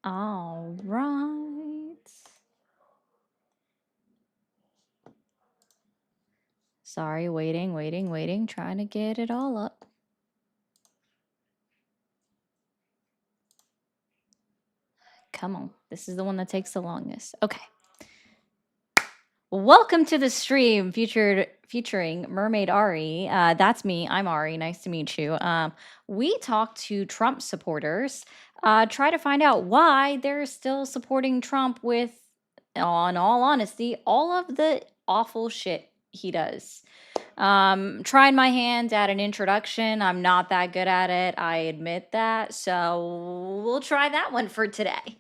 All right. Sorry, waiting, trying to get it all up. Come on. This is the one that takes the longest. Okay. Welcome to the stream featuring Mermaid Ari. That's me. I'm Ari. Nice to meet you. We talk to Trump supporters, try to find out why they're still supporting Trump with, in all honesty, all of the awful shit he does. Tried my hand at an introduction. I'm not that good at it. I admit that. So we'll try that one for today.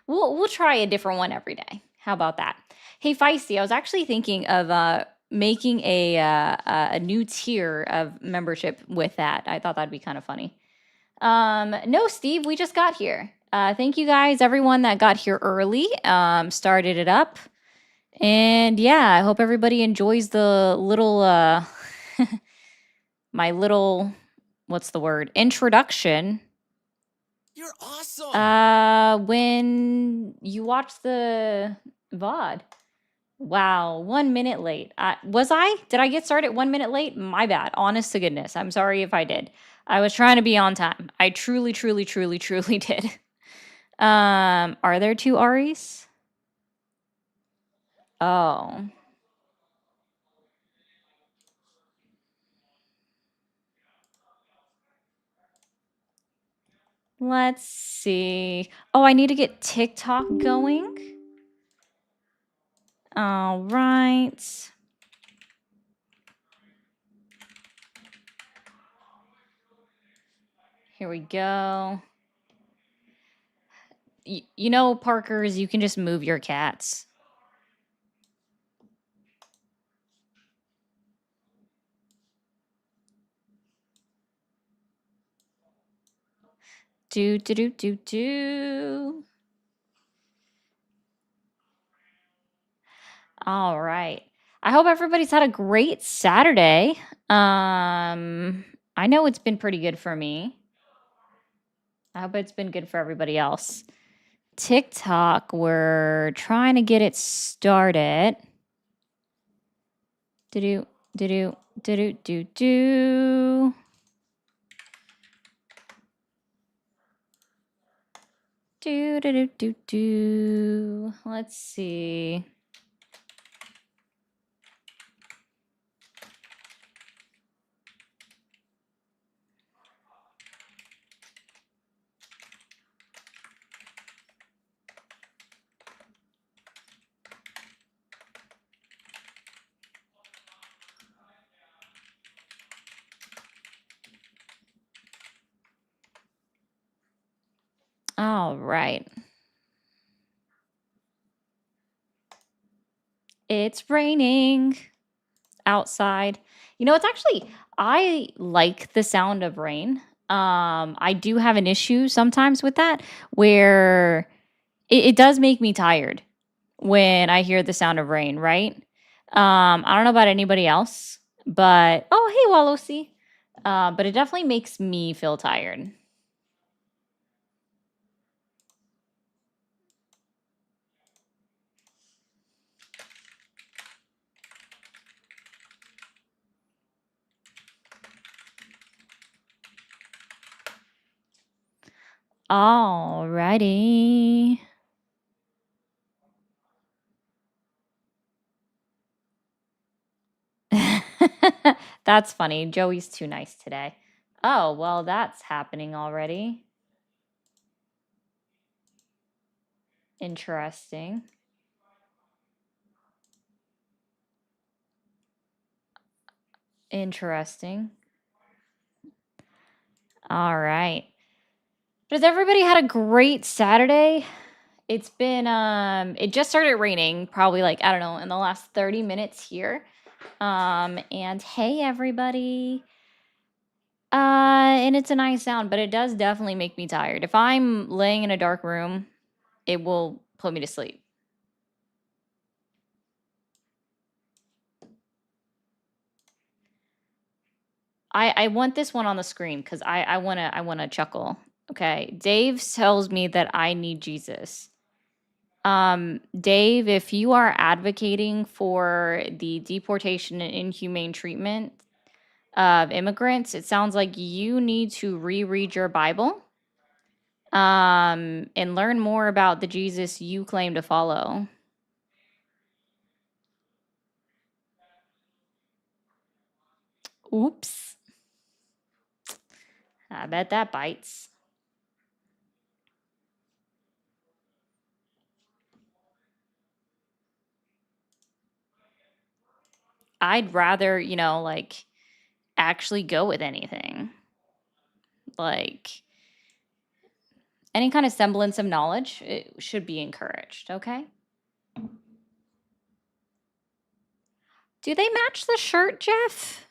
We'll try a different one every day. How about that? Hey, Feisty, I was actually thinking of making a new tier of membership with that. I thought that'd be kind of funny. No, Steve, we just got here. Thank you guys, everyone that got here early, started it up. And yeah, I hope everybody enjoys the little my little what's the word? Introduction. You're awesome. When you watch the VOD. Wow, 1 minute late. Was I? Did I get started 1 minute late? My bad. Honest to goodness. I'm sorry if I did. I was trying to be on time. I truly did. Are there two Aries? Oh. Let's see. Oh, I need to get TikTok going. All right. Here we go. You know, Parkers, you can just move your cats. Do. All right. I hope everybody's had a great Saturday. I know it's been pretty good for me. I hope it's been good for everybody else. TikTok, we're trying to get it started. Do. Let's see. All right. It's raining outside. You know, it's actually, I like the sound of rain. I do have an issue sometimes with that where it does make me tired when I hear the sound of rain, right? I don't know about anybody else, but oh, hey, Walosi. But it definitely makes me feel tired. Alrighty. That's funny. Joey's too nice today. Oh, well, that's happening already. Interesting. Interesting. All right. Does everybody had a great Saturday? It's been it just started raining probably like I don't know in the last 30 minutes here. And hey everybody. And it's a nice sound, but it does definitely make me tired. If I'm laying in a dark room, it will put me to sleep. I want this one on the screen because I wanna chuckle. Okay, Dave tells me that I need Jesus. Dave, if you are advocating for the deportation and inhumane treatment of immigrants, it sounds like you need to reread your Bible, and learn more about the Jesus you claim to follow. Oops. I bet that bites. I'd rather, like, actually go with anything. Like, any kind of semblance of knowledge, it should be encouraged, okay? Do they match the shirt, Jeff?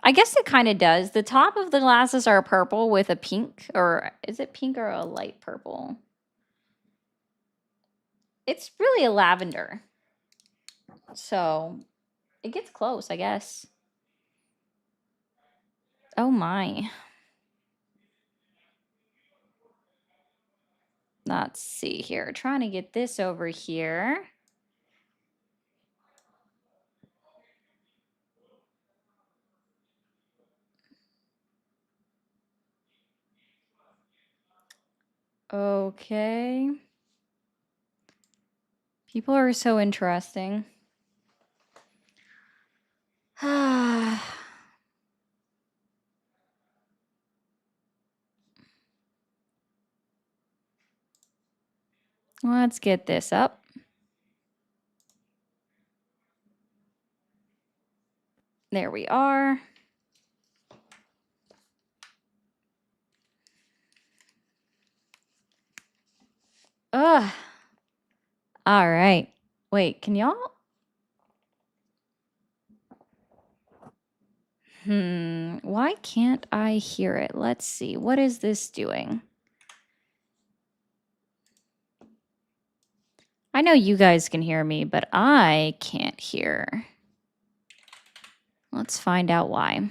I guess it kind of does. The top of the glasses are purple with a pink, or is it pink or a light purple? It's really a lavender. So it gets close, I guess. Oh my. Let's see here. Trying to get this over here. Okay. People are so interesting. Let's get this up. There we are. Ugh. All right. Wait, can y'all? Why can't I hear it? Let's see. What is this doing? I know you guys can hear me, but I can't hear. Let's find out why.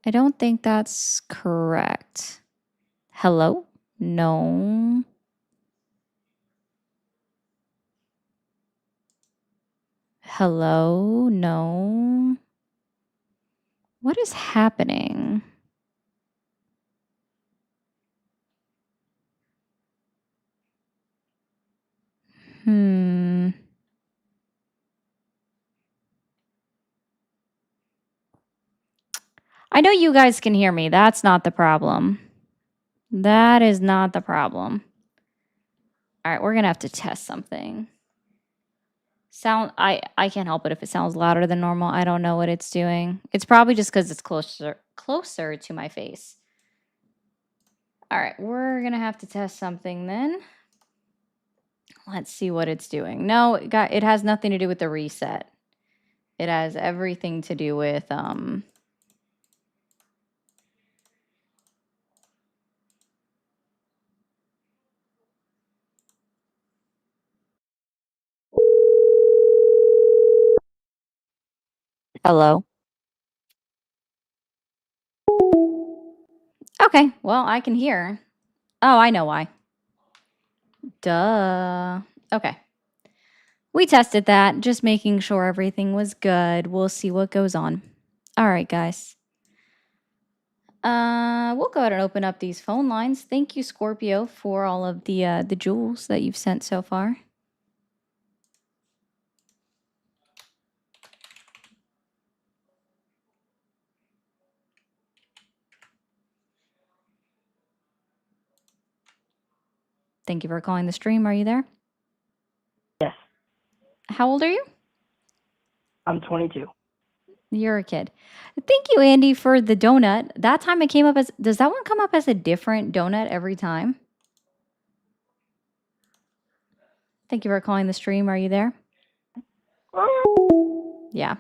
I don't think that's correct. Hello? No. Hello? No. What is happening? I know you guys can hear me. That's not the problem. That is not the problem. All right, we're going to have to test something. I can't help it if it sounds louder than normal. I don't know what it's doing. It's probably just because it's closer to my face. All right, we're going to have to test something then. Let's see what it's doing. No, it has nothing to do with the reset. It has everything to do with hello. Okay, well, I can hear. Oh, I know why. Duh. Okay. We tested that, just making sure everything was good. We'll see what goes on. All right, guys. We'll go ahead and open up these phone lines. Thank you, Scorpio, for all of the jewels that you've sent so far. Thank you for calling the stream. Are you there? Yes. How old are you? I'm 22. You're a kid. Thank you, Andy, for the donut. That time it came up as, does that one come up as a different donut every time? Thank you for calling the stream. Are you there? Yeah.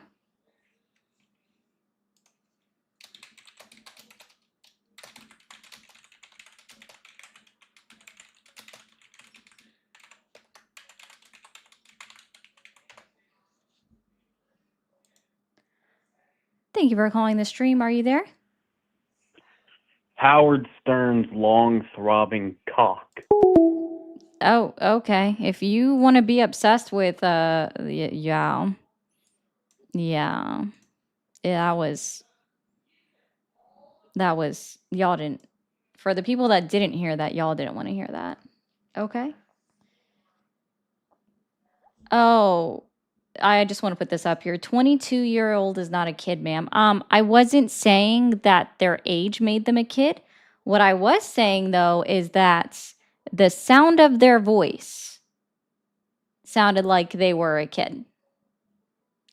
Thank you for calling the stream. Are you there? Howard Stern's long throbbing cock. Oh, okay. If you want to be obsessed with yeah. That was y'all didn't, for the people that didn't hear that, y'all didn't want to hear that. Okay. Oh, I just want to put this up here. 22-year-old is not a kid, ma'am. I wasn't saying that their age made them a kid. What I was saying though is that the sound of their voice sounded like they were a kid.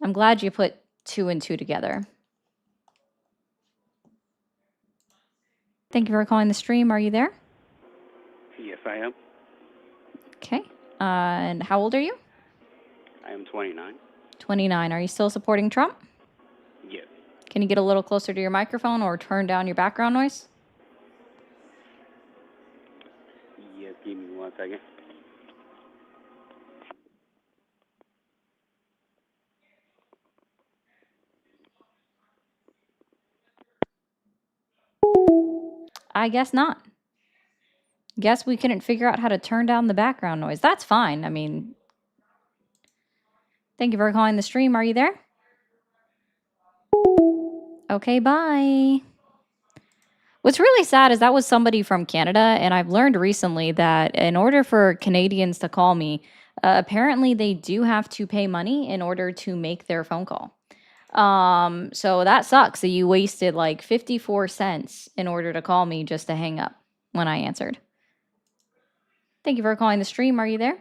I'm glad you put 2 and 2 together. Thank you for calling the stream. Are you there? Yes, I am. Okay. And how old are you? I am 29. 29. Are you still supporting Trump? Yes. Can you get a little closer to your microphone or turn down your background noise? Yes, give me 1 second. I guess not. Guess we couldn't figure out how to turn down the background noise. That's fine. I mean, thank you for calling the stream. Are you there? Okay, bye. What's really sad is that was somebody from Canada, and I've learned recently that in order for Canadians to call me, apparently they do have to pay money in order to make their phone call. So that sucks that you wasted like 54 cents in order to call me just to hang up when I answered. Thank you for calling the stream. Are you there?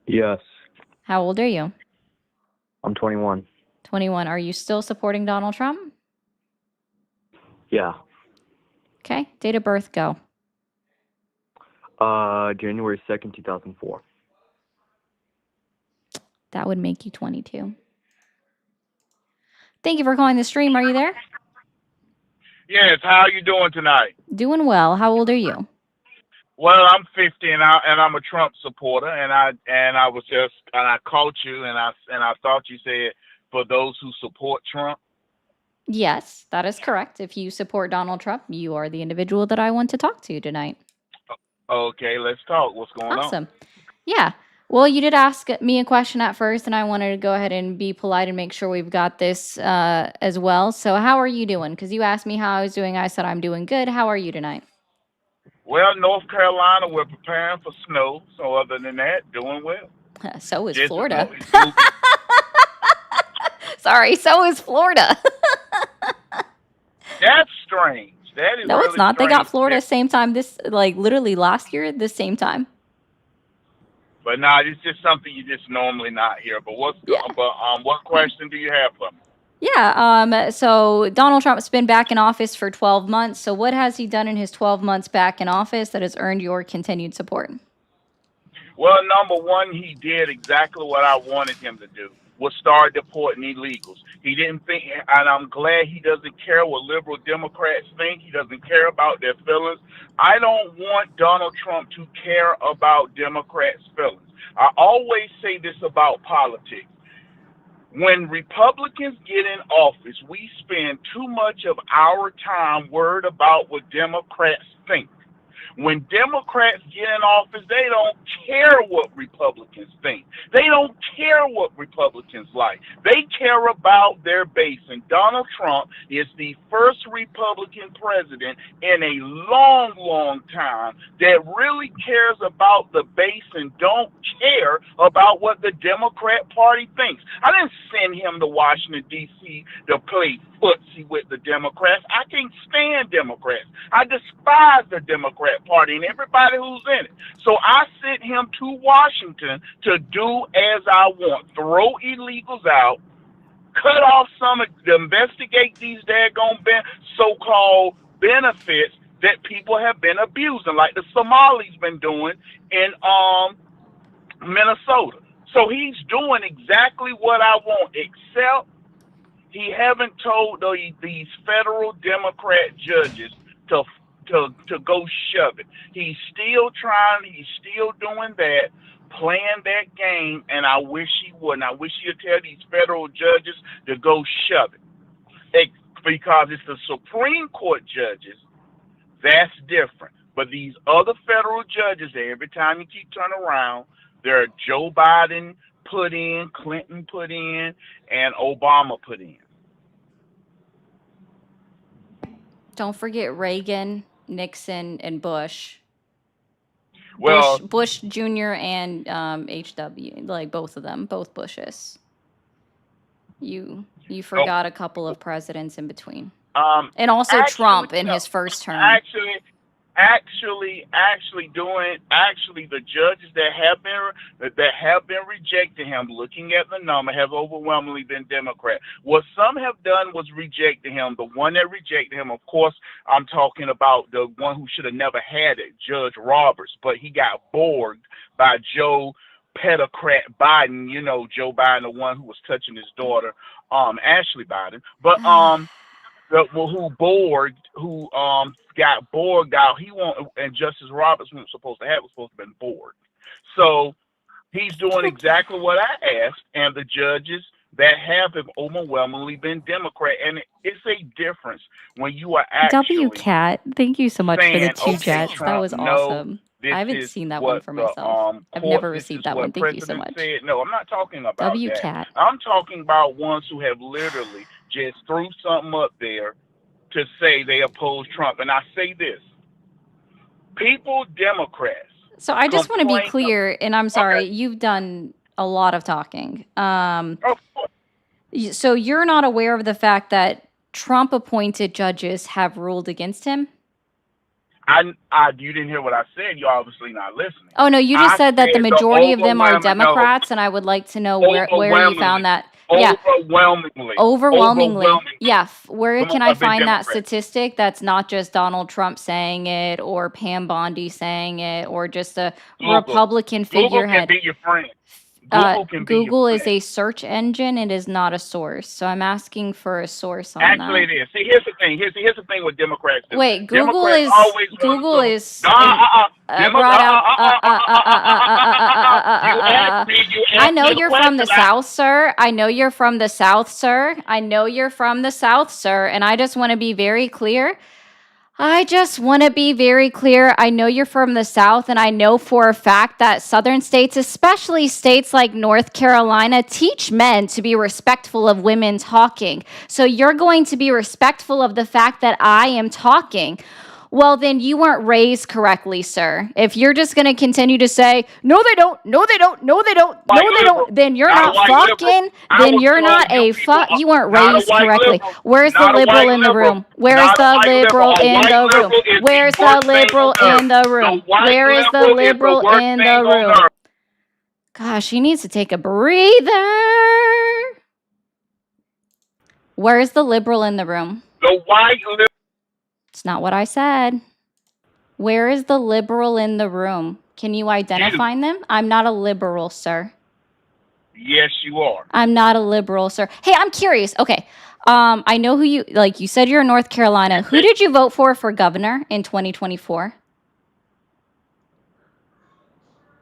Yes. How old are you? I'm 21. 21. Are you still supporting Donald Trump? Yeah. Okay. Date of birth, go. January 2nd, 2004. That would make you 22. Thank you for calling the stream. Are you there? Yes, how are you doing tonight? Doing well. How old are you? Well, I'm 50 and I'm a Trump supporter, and I caught you and I thought you said for those who support Trump. Yes, that is correct. If you support Donald Trump, you are the individual that I want to talk to tonight. Okay, let's talk. What's going on? Awesome. Yeah. Well, you did ask me a question at first, and I wanted to go ahead and be polite and make sure we've got this as well. So how are you doing? Because you asked me how I was doing. I said I'm doing good. How are you tonight? Well, North Carolina, we're preparing for snow. So other than that, doing well. So is Just Florida. moving. Sorry, so is Florida. That's strange. That is No, really it's not. They got strange. Florida same time literally last year, the same time. But no, it's just something you just normally not hear. But what question do you have for me? Yeah, so Donald Trump's been back in office for 12 months. So what has he done in his 12 months back in office that has earned your continued support? Well, number one, he did exactly what I wanted him to do, was start deporting illegals. He didn't think, and I'm glad he doesn't care what liberal Democrats think. He doesn't care about their feelings. I don't want Donald Trump to care about Democrats' feelings. I always say this about politics. When Republicans get in office, we spend too much of our time worried about what Democrats think. When Democrats get in office, they don't care what Republicans think. They don't care what Republicans like. They care about their base. And Donald Trump is the first Republican president in a long, long time that really cares about the base and don't care about what the Democrat Party thinks. I didn't send him to Washington, D.C. to play footsie with the Democrats. I can't stand Democrats. I despise the Democrat Party and everybody who's in it. So I sent him to Washington to do as I want. Throw illegals out, cut off investigate these daggone so-called benefits that people have been abusing, like the Somalis been doing in Minnesota. So he's doing exactly what I want, except he haven't told these federal Democrat judges to go shove it. He's still trying. He's still doing that, playing that game, and I wish he wouldn't. I wish he'd tell these federal judges to go shove it. because it's the Supreme Court judges, that's different. But these other federal judges, every time you keep turning around, they're Joe Biden put in, Clinton put in, and Obama put in. Don't forget Reagan, Nixon, and Bush. Well, Bush Jr. and HW, like both of them, both Bushes. You forgot a couple of presidents in between. And also actually, Trump in no, his first term. Actually, the judges that have been rejecting him, looking at the number, have overwhelmingly been Democrat. What some have done was rejected him. The one that rejected him, of course, I'm talking about the one who should have never had it, Judge Roberts, but he got bored by Joe Pedocrat Biden. You know, Joe Biden, the one who was touching his daughter, Ashley Biden, but who got bored out. He won't, and Justice Roberts wasn't supposed to have been bored. So he's doing exactly what I asked, and the judges that have overwhelmingly been Democrat, and it's a difference when you are actually WCAT, thank you so much for the saying, two okay, jets. That Trump, was no, awesome. this I haven't is seen that what one for the, myself. I've court- never this received is that what one. Thank you so President much. said. No, I'm not talking about that. WCAT. I'm talking about ones who have literally just threw something up there to say they oppose Trump. And I say this, Democrats. So I just want to be complain- clear, and I'm sorry, Okay. you've done a lot of talking. Of course. So you're not aware of the fact that Trump-appointed judges have ruled against him? You didn't hear what I said. You're obviously not listening. Oh, no, you just I said that the said the majority of them are overwhelming- no. Democrats, and I would like to know where you found that. Yeah, Overwhelmingly. yeah. Where Some can of I them are find that Democrats. statistic that's not just Donald Trump saying it or Pam Bondi saying it or just a Google. Republican Google can figurehead? be your friend. Google is a search engine. It is not a source. So I'm asking for a source on Actually, that. it is. See, here's the thing. Here's the thing with Democrats. do. Wait, Google Democrats is always want Google to- is You brought out. asked me- you I asked know me the you're from the question. South, sir. I know you're from the South, sir. I know you're from the South, sir. And I just want to be very clear. I know you're from the South, and I know for a fact that Southern states, especially states like North Carolina, teach men to be respectful of women talking. So you're going to be respectful of the fact that I am talking. Well, then you weren't raised correctly, sir. If you're just going to continue to say, no, they don't, no, they don't, no, they don't, no, they don't, then you're not fucking, then you're not a fuck, you weren't raised correctly. Where's the liberal in the room? Where's the liberal in the room? Where's the liberal in the room? Where is the liberal in the room? Gosh, he needs to take a breather. Where's the liberal in the room? The white liberal. It's not what I said. Where is the liberal in the room? Can you identify them? I'm not a liberal, sir. Yes, you are. I'm not a liberal, sir. Hey, I'm curious. Okay. I know who you, like you said you're in North Carolina. Who did you vote for governor in 2024?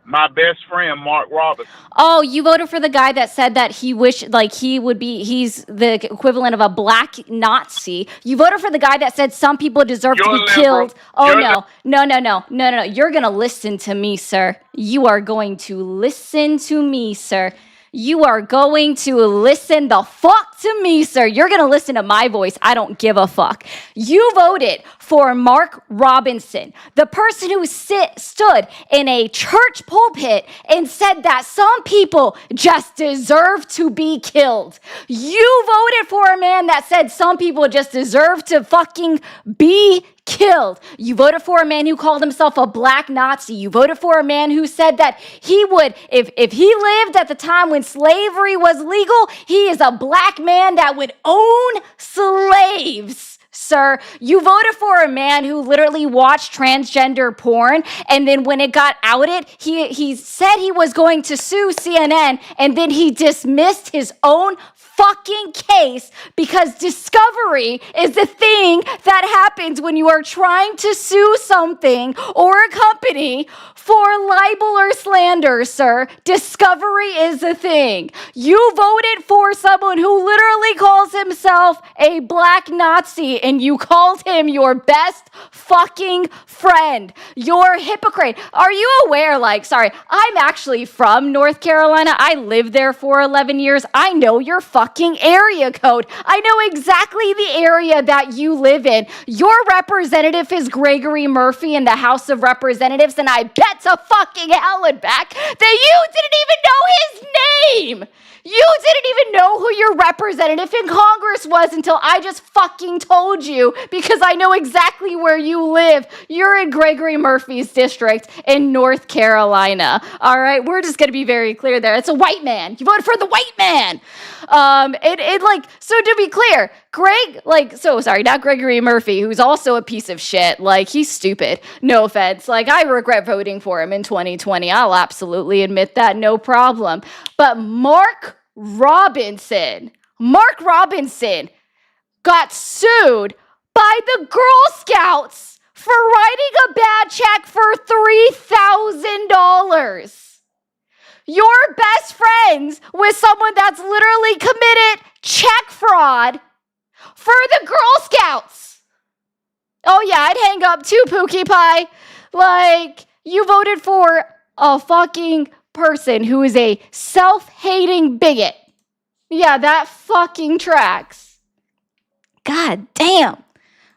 My best friend, Mark Robertson. Oh, you voted for the guy that said that he wished, like, he's the equivalent of a black Nazi. You voted for the guy that said some people deserve to be killed. Oh, no. You're going to listen to me, sir. You are going to listen to me, sir. You are going to listen the fuck to me, sir. You're going to listen to my voice. I don't give a fuck. You voted for Mark Robinson, the person who stood in a church pulpit and said that some people just deserve to be killed. You voted for a man that said some people just deserve to fucking be killed. You voted for a man who called himself a black Nazi. You voted for a man who said that he would, if he lived at the time when slavery was legal, he is a black man that would own slaves. sir. You voted for a man who literally watched transgender porn, and then when it got outed, he said he was going to sue CNN, and then he dismissed his own fucking case because discovery is the thing that happens when you are trying to sue something or a company for libel or slander, sir. Discovery is the thing. You voted for someone who literally calls himself a black Nazi, and you called him your best fucking friend. You're a hypocrite. Are you aware, I'm actually from North Carolina. I lived there for 11 years. I know your fucking area code. I know exactly the area that you live in. Your representative is Gregory Murphy in the House of Representatives, and I bet to fucking hell and back that you didn't even know his name. You didn't even know who your representative in Congress was until I just fucking told you, because I know exactly where you live. You're in Gregory Murphy's district in North Carolina. All right, we're just going to be very clear there. It's a white man. You voted for the white man. So to be clear, not Gregory Murphy, who's also a piece of shit. He's stupid. No offense. I regret voting for him in 2020. I'll absolutely admit that. No problem. But Mark Robinson got sued by the Girl Scouts for writing a bad check for $3,000. You're best friends with someone that's literally committed check fraud for the Girl Scouts. Oh yeah, I'd hang up too, Pookie Pie. You voted for a fucking person who is a self-hating bigot. Yeah, that fucking tracks. God damn.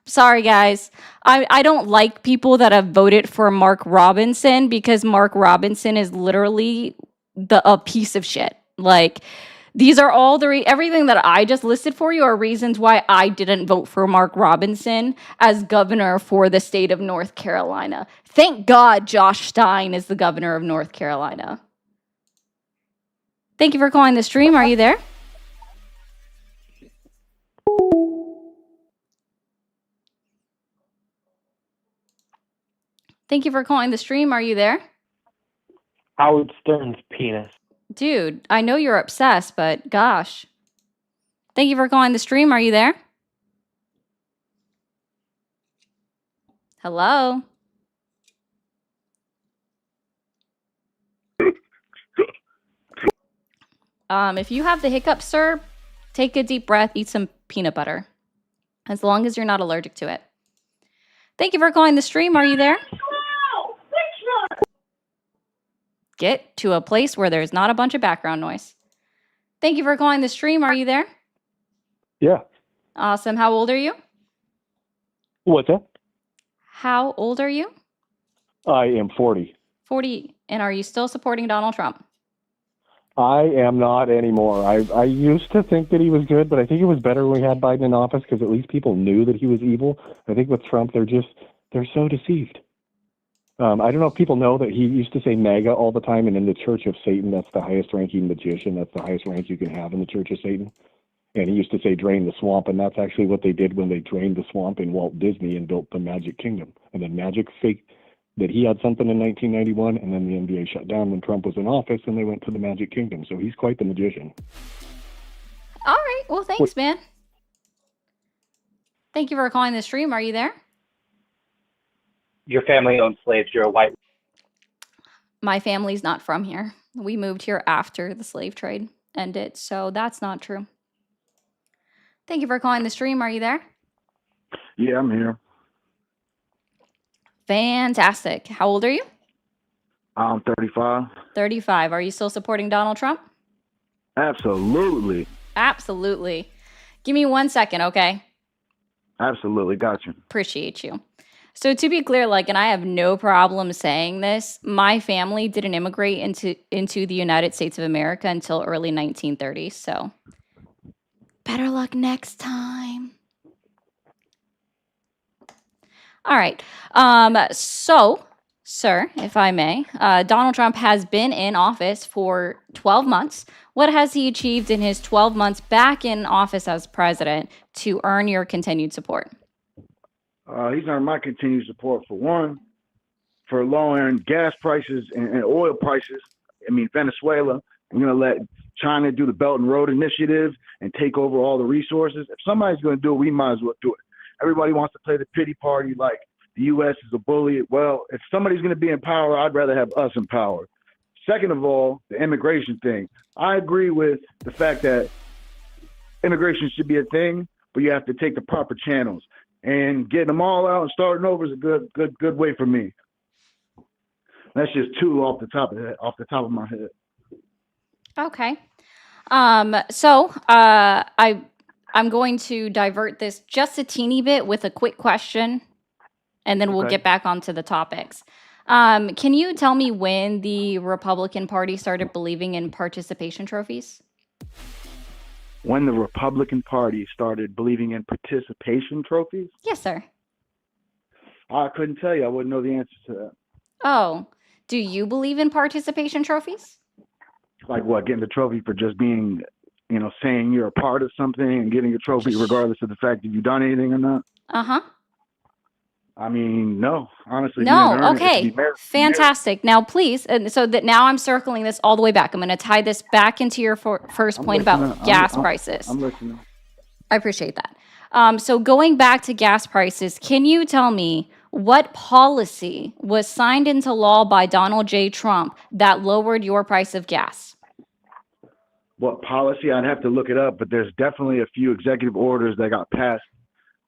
Sorry, guys. I don't like people that have voted for Mark Robinson, because Mark Robinson is literally a piece of shit. These are all everything that I just listed for you are reasons why I didn't vote for Mark Robinson as governor for the state of North Carolina. Thank God Josh Stein is the governor of North Carolina. Thank you for calling the stream. Are you there? Thank you for calling the stream. Are you there? Howard Stern's penis. Dude, I know you're obsessed, but gosh. Thank you for calling the stream. Are you there? Hello? If you have the hiccups, sir, take a deep breath, eat some peanut butter. As long as you're not allergic to it. Thank you for calling the stream. Are you there? Get to a place where there's not a bunch of background noise. Thank you for calling the stream. Are you there? Yeah. Awesome. How old are you? What's that? How old are you? I am 40. 40. And are you still supporting Donald Trump? I am not anymore. I used to think that he was good, but I think it was better when we had Biden in office, because at least people knew that he was evil. I think with Trump, they're so deceived. I don't know if people know that he used to say MAGA all the time, and in the Church of Satan, that's the highest ranking magician. That's the highest rank you can have in the Church of Satan. And he used to say drain the swamp, and that's actually what they did when they drained the swamp in Walt Disney and built the Magic Kingdom. And then Magic faked that he had something in 1991, and then the NBA shut down when Trump was in office, and they went to the Magic Kingdom. So he's quite the magician. All right. Well, thanks, man. Thank you for calling the stream. Are you there? Your family owned slaves. You're a white. My family's not from here. We moved here after the slave trade ended, so that's not true. Thank you for calling the stream. Are you there? Yeah, I'm here. Fantastic. How old are you? I'm 35. 35. Are you still supporting Donald Trump? Absolutely. Absolutely. Give me 1 second, okay? Absolutely. Got you. Appreciate you. So to be clear, and I have no problem saying this, my family didn't immigrate into the United States of America until early 1930s. So better luck next time. All right. So, sir, if I may, Donald Trump has been in office for 12 months. What has he achieved in his 12 months back in office as president to earn your continued support? He's earned my continued support for one, for lowering gas prices and oil prices. I mean, Venezuela, we're going to let China do the Belt and Road Initiative and take over all the resources. If somebody's going to do it, we might as well do it. Everybody wants to play the pity party like the U.S. is a bully. Well, if somebody's going to be in power, I'd rather have us in power. Second of all, the immigration thing. I agree with the fact that immigration should be a thing, but you have to take the proper channels. And getting them all out and starting over is a good way for me. That's just two off the top of my head. Okay. I'm going to divert this just a teeny bit with a quick question, and then we'll Okay. get back onto the topics. Can you tell me when the Republican Party started believing in participation trophies? When the Republican Party started believing in participation trophies, Yes, sir. I couldn't tell you. I wouldn't know the answer to that. Oh, do you believe in participation trophies? Like what, getting the trophy for just being, saying you're a part of something and getting a trophy regardless of the fact that you've done anything or not? Uh-huh. I mean, no, honestly. No, you didn't earn it. It should okay. be merit. Fantastic. Now, please, so that now I'm circling this all the way back. I'm going to tie this back into your first I'm point listening. about gas prices. I'm listening. I appreciate that. So going back to gas prices, can you tell me what policy was signed into law by Donald J. Trump that lowered your price of gas? What policy? I'd have to look it up, but there's definitely a few executive orders that got passed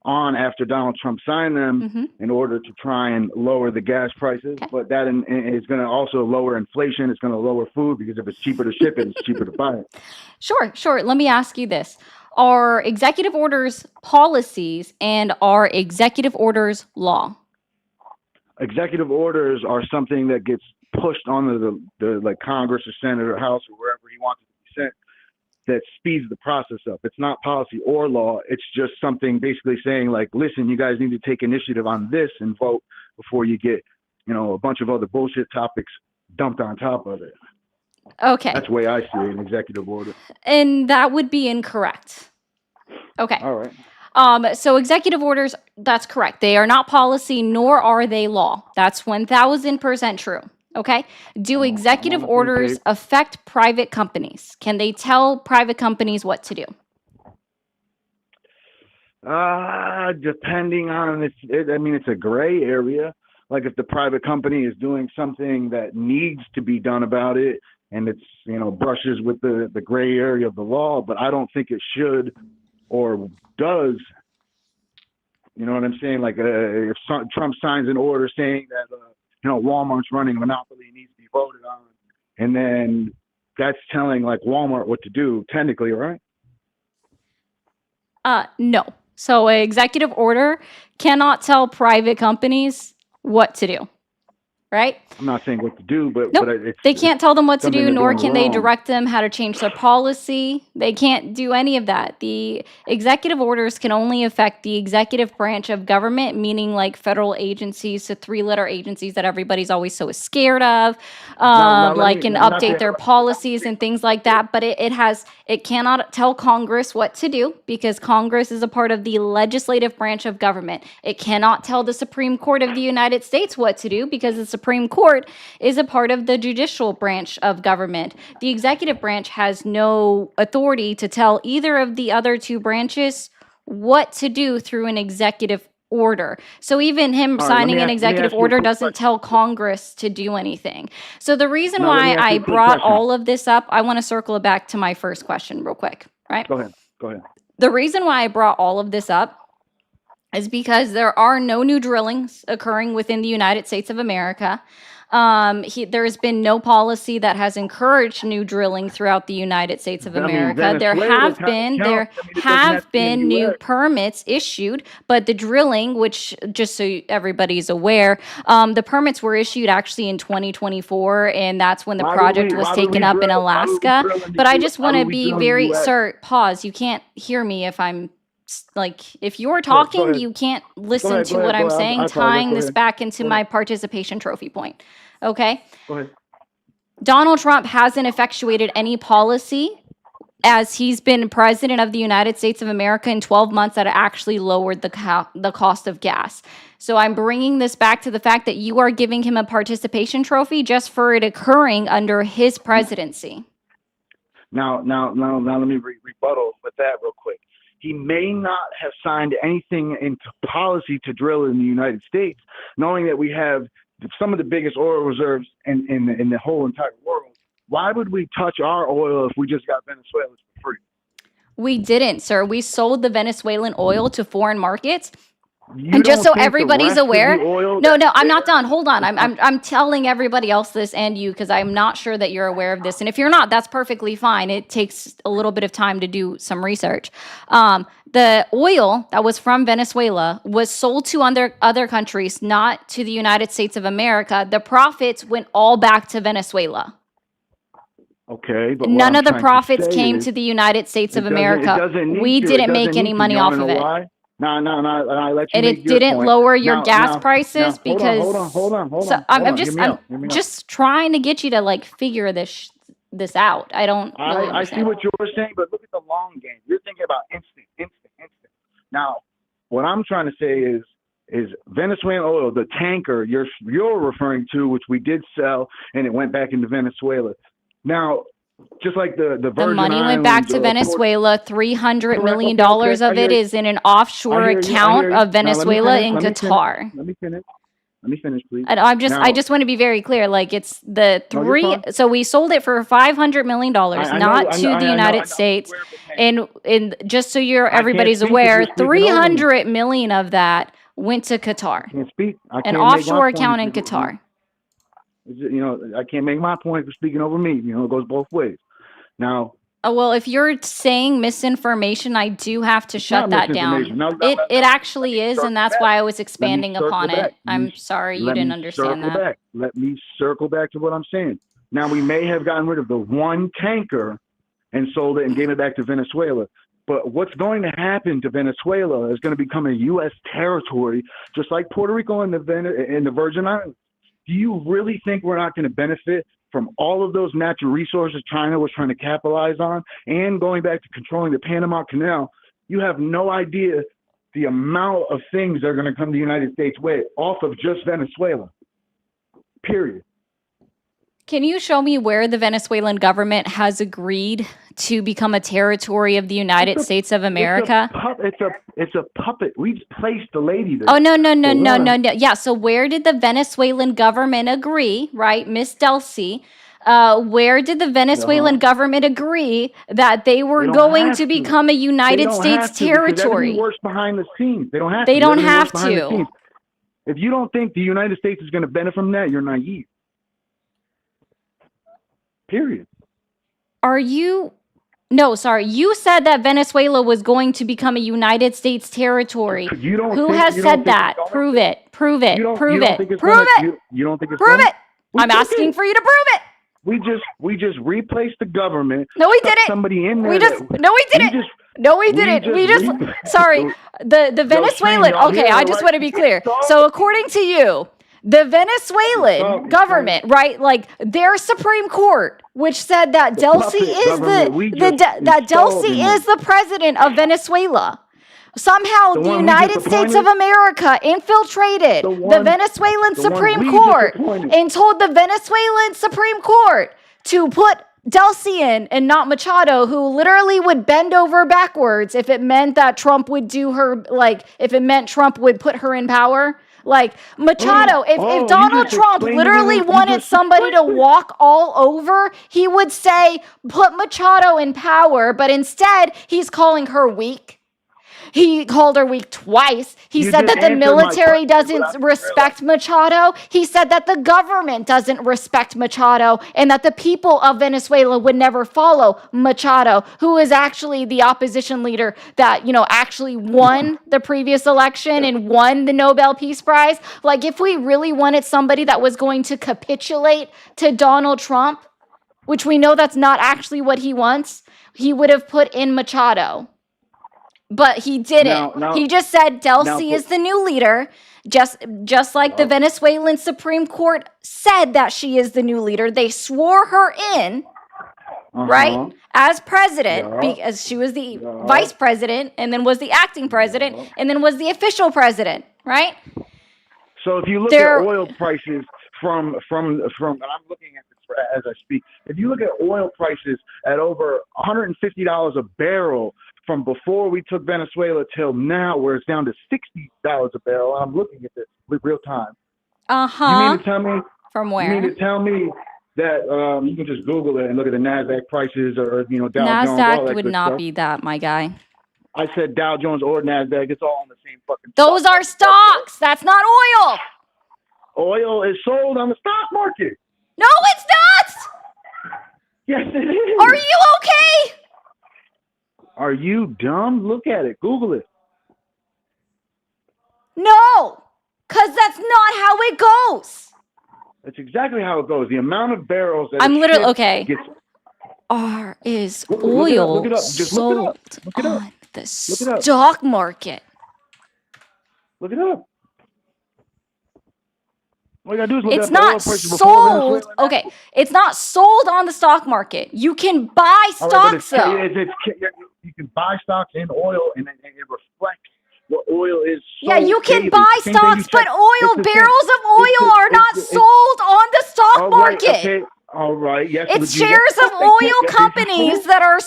on after Donald Trump signed them Mm-hmm. in order to try and lower the gas prices. Okay. But that is going to also lower inflation. It's going to lower food because if it's cheaper to ship it, it's cheaper to buy it. Sure. Let me ask you this. Are executive orders policies and are executive orders law? Executive orders are something that gets pushed onto the like Congress or Senate or House or wherever he wants it to be sent, that speeds the process up. It's not policy or law. It's just something basically saying like, listen, you guys need to take initiative on this and vote before you get, a bunch of other bullshit topics dumped on top of it. Okay. That's the way I see an executive order. And that would be incorrect. Okay. All right. So executive orders, that's correct. They are not policy, nor are they law. That's 1000% true. Okay. Do executive on the same orders page. affect private companies? Can they tell private companies what to do? Depending on it's a gray area. Like if the private company is doing something that needs to be done about it, and it's brushes with the gray area of the law, but I don't think it should or does. You know what I'm saying? Like if Trump signs an order saying that Walmart's running a monopoly needs to be voted on, and then that's telling like Walmart what to do technically, right? No. So an executive order cannot tell private companies what to do. Right? I'm not saying what to do, but Nope. but They can't tell them what to something do, they're nor doing can they wrong. direct them how to change their policy. They can't do any of that. The executive orders can only affect the executive branch of government, meaning like federal agencies, so three-letter agencies that everybody's always so scared of, let like me- can not update that- their policies and things like that. But it cannot tell Congress what to do because Congress is a part of the legislative branch of government. It cannot tell the Supreme Court of the United States what to do because the Supreme Court is a part of the judicial branch of government. The executive branch has no authority to tell either of the other two branches what to do through an executive order. So even him All right, signing let an me executive ask you a order quick doesn't question. tell Congress to do anything. So the reason Now, let why me ask you I a quick brought question. all of this up, I want to circle it back to my first question real quick, right? Go ahead. The reason why I brought all of this up is because there are no new drillings occurring within the United States of America. There has been no policy that has encouraged new drilling throughout the United States of I mean, America. There Venezuela have kind of been counts. there I mean, it doesn't have have to be in been the new US. permits issued, but the drilling, which just so everybody's aware, the permits were issued actually in 2024, and that's when the Why would project we- was why would taken we up in drill- why would we Alaska. drill in the But I US? just Why want to would we be drill in the very, US? sir, pause. You can't hear me if I'm like, if you're talking, ahead. you can't listen ahead, to go what ahead, I'm go ahead. saying, I apologize. tying Go this ahead. back into Go my ahead. participation trophy point. Okay? Go ahead. Donald Trump hasn't effectuated any policy as he's been president of the United States of America in 12 months that actually lowered the cost of gas. So I'm bringing this back to the fact that you are giving him a participation trophy just for it occurring under his presidency. Now, let me rebuttal with that real quick. He may not have signed anything into policy to drill in the United States, knowing that we have some of the biggest oil reserves in the whole entire world. Why would we touch our oil if we just got Venezuela's for free? We didn't, sir. We sold the Venezuelan oil to foreign markets. You And just don't so think the everybody's rest of the aware, oil no, that's I'm not there- done. Hold on. I'm telling everybody else this and you because I'm not sure that you're aware of this. And if you're not, that's perfectly fine. It takes a little bit of time to do some research. The oil that was from Venezuela was sold to other countries, not to the United States of America. The profits went all back to Venezuela. Okay, but None of the trying to profits say came is to the United States of it doesn't- it America. doesn't need We to. It didn't doesn't make any need to. money You off wanna of know it. why? No, I let you And make it your didn't point. lower your gas Now, prices because. hold on. So I'm just Hear me out. just trying to get you to like figure this out. I don't really I see understand. what you're saying, but look at the long game. You're thinking about instant. Now, what I'm trying to say is Venezuelan oil, the tanker you're referring to, which we did sell, and it went back into Venezuela. Now, just like the The Virgin money went Islands back to or Venezuela. $300 Correct, million okay, of I it hear is in an offshore I hear account you. of Now, let me Venezuela finish, in let me finish. Qatar. Let me finish, please. And I Now- just want to be very clear. Like it's the No, you're three. fine. So we sold it for $500 million, I know- not I to know- the I know- United I know States. where it came. And just so can't everybody's speak if aware, you're speaking over me. 300 million of that went to Qatar, I can't speak. I an can't make my offshore point account in if you- Qatar. You know, I can't make my point for speaking over me. You know, it goes both ways. Now, Oh, well, if you're saying misinformation, I do have to shut not that down. misinformation. No, It actually is, circle and that's back. why I was expanding circle upon back. it. I'm sorry you let didn't me understand circle that. back. Let me circle back to what I'm saying. Now, we may have gotten rid of the one tanker and sold it and gave it back to Venezuela. But what's going to happen to Venezuela is going to become a U.S. territory, just like Puerto Rico and the Virgin Islands. Do you really think we're not going to benefit from all of those natural resources China was trying to capitalize on? And going back to controlling the Panama Canal, you have no idea the amount of things that are going to come to the United States way off of just Venezuela. Period. Can you show me where the Venezuelan government has agreed to become a territory of the United States of America? It's a puppet. We placed the lady there. Oh, no. one. Yeah, so where did the Venezuelan government agree, right? Miss Delcy, where did the Venezuelan government agree that they were They don't going have to to. become a They United don't States have to, because everything territory? works behind the scenes. They don't have They to. don't Everything have works behind the to. scenes. If you don't think the United States is going to benefit from that, you're naive. Period. Are you? No, sorry. You said that Venezuela was going to become a United States territory. You don't Who think- has you don't said think that? it's going Prove to? it. Prove it. You don't Prove think it. it's Prove gonna- it. You don't think it's Prove gonna? it. I'm asking for you to prove it. We just replaced the government. No, we stuck didn't. somebody in there. We just that- no, we we didn't. just- No, we we didn't. We just- just we- sorry. The Venezuelan. y'all Okay, hear I it, just right? want to be clear. So according to you, the Venezuelan It's government, right? Like their Supreme Court, which said that Delcy puppet is government we the just that installed Delcy in is the president of Venezuela. Somehow The the one we United just States of appointed? America infiltrated The the one- Venezuelan the one Supreme we just Court appointed. and told the Venezuelan Supreme Court to put Delcy in and not Machado, who literally would bend over backwards if it meant that Trump would do her, like, if it meant Trump would put her in power. Like, Machado, if you Donald just Trump explained literally it. You wanted just somebody to explained it. walk all over, he would say, put Machado in power, but instead, he's calling her weak. He called her weak twice. He You said just that the answered my military question doesn't without respect Machado. He said that the government doesn't respect Machado and that the people of Venezuela would never follow Machado, who is actually the opposition leader that, actually won the previous election and won the Nobel Peace Prize. Like, if we really wanted somebody that was going to capitulate to Donald Trump, which we know that's not actually what he wants, he would have put in Machado. But he didn't. Now- He just said Delcy now- is the new leader, just like the Venezuelan Supreme Court said that she is the new leader. They swore her in, right? As president, Yeah. because she was the Yeah. vice president, and then was the acting president, Yeah. and then was the official president, right? So if you look There- at oil prices from, and I'm looking at this as I speak. If you look at oil prices at over $150 a barrel from before we took Venezuela till now, where it's down to $60 a barrel, I'm looking at this real time. You mean to tell me? From You mean where? to tell me that you can just Google it and look at the NASDAQ prices or Dow Jones, all NASDAQ that would good not stuff? be that, my guy. I said Dow Jones or NASDAQ. It's all on the same fucking. Those are stocks. That's not oil. Oil is sold on the stock market. No, it's not. Yes, it is. Are you okay? Are you dumb? Look at it. Google it. No, because that's not how it goes. That's exactly how it goes. The amount of barrels that I'm a literally ship okay. gets. Is Look it up, oil look it up. Just sold look it up. Look it up. on the it up. stock market? Look it up. All you gotta do is look It's up the oil not prices before sold. Venezuela. Okay, it's not sold on the stock market. You can buy All right, but stocks though. you can buy stocks in oil, and it reflects what oil is. Yeah, sold you can daily. buy Same thing you stocks, but check- oil it's the same- barrels of it's oil the- are not it's- sold on the stock All right, market. okay. All right. Yes. It's but you- shares of they oil can't- companies that are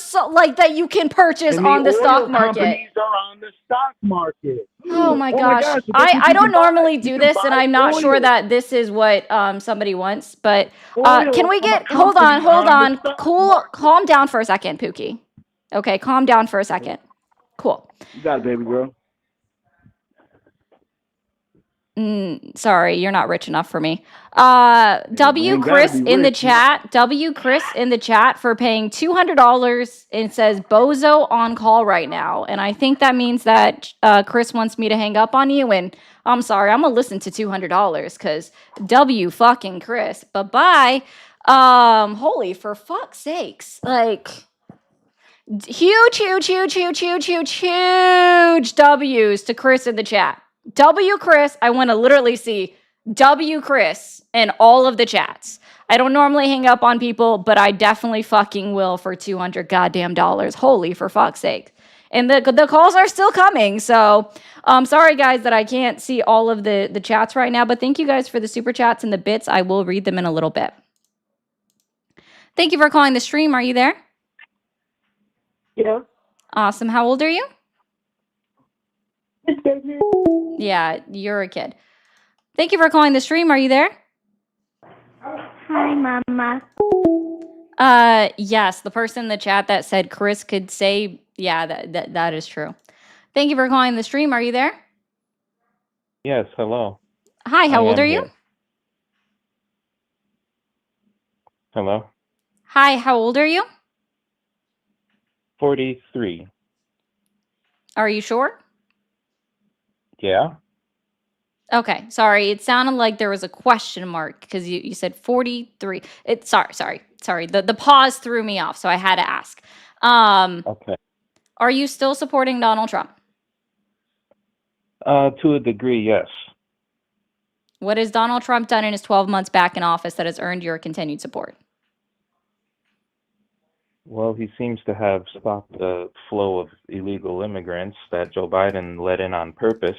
that you can purchase and on the oil stock market. companies are on the stock market. Oh my gosh. So that I you don't can buy- normally you do can this, and buy I'm not oil. sure that this is what somebody wants, but Oil can we get from a hold on, company hold on on. the stock Cool, market. calm down for a second, Pookie. Okay, calm down for a second. Cool. You got it, baby girl. Sorry, you're not rich enough for me. W ain't gotta Chris be in the rich. chat. W Chris in the chat for paying $200 and says Bozo on call right now. And I think that means that Chris wants me to hang up on you. And I'm sorry, I'm gonna listen to $200 because W fucking Chris. Bye bye. Holy for fuck's sakes, like. Huge W's to Chris in the chat. W Chris, I want to literally see W Chris in all of the chats. I don't normally hang up on people, but I definitely fucking will for $200 goddamn dollars. Holy for fuck's sake. And the calls are still coming. So sorry guys that I can't see all of the chats right now, but thank you guys for the super chats and the bits. I will read them in a little bit. Thank you for calling the stream. Are you there? Yeah. Awesome. How old are you? Yeah, you're a kid. Thank you for calling the stream. Are you there? Hi, Mama. Yes, the person in the chat that said Chris could say, yeah, that is true. Thank you for calling the stream. Are you there? Yes, hello. Hi, how I old am are you? here. Hello. Hi, how old are you? 43. Are you sure? Yeah. Okay, sorry. It sounded like there was a question mark because you said 43. Sorry. The pause threw me off, so I had to ask. Okay. Are you still supporting Donald Trump? To a degree, yes. What has Donald Trump done in his 12 months back in office that has earned your continued support? Well, he seems to have stopped the flow of illegal immigrants that Joe Biden let in on purpose,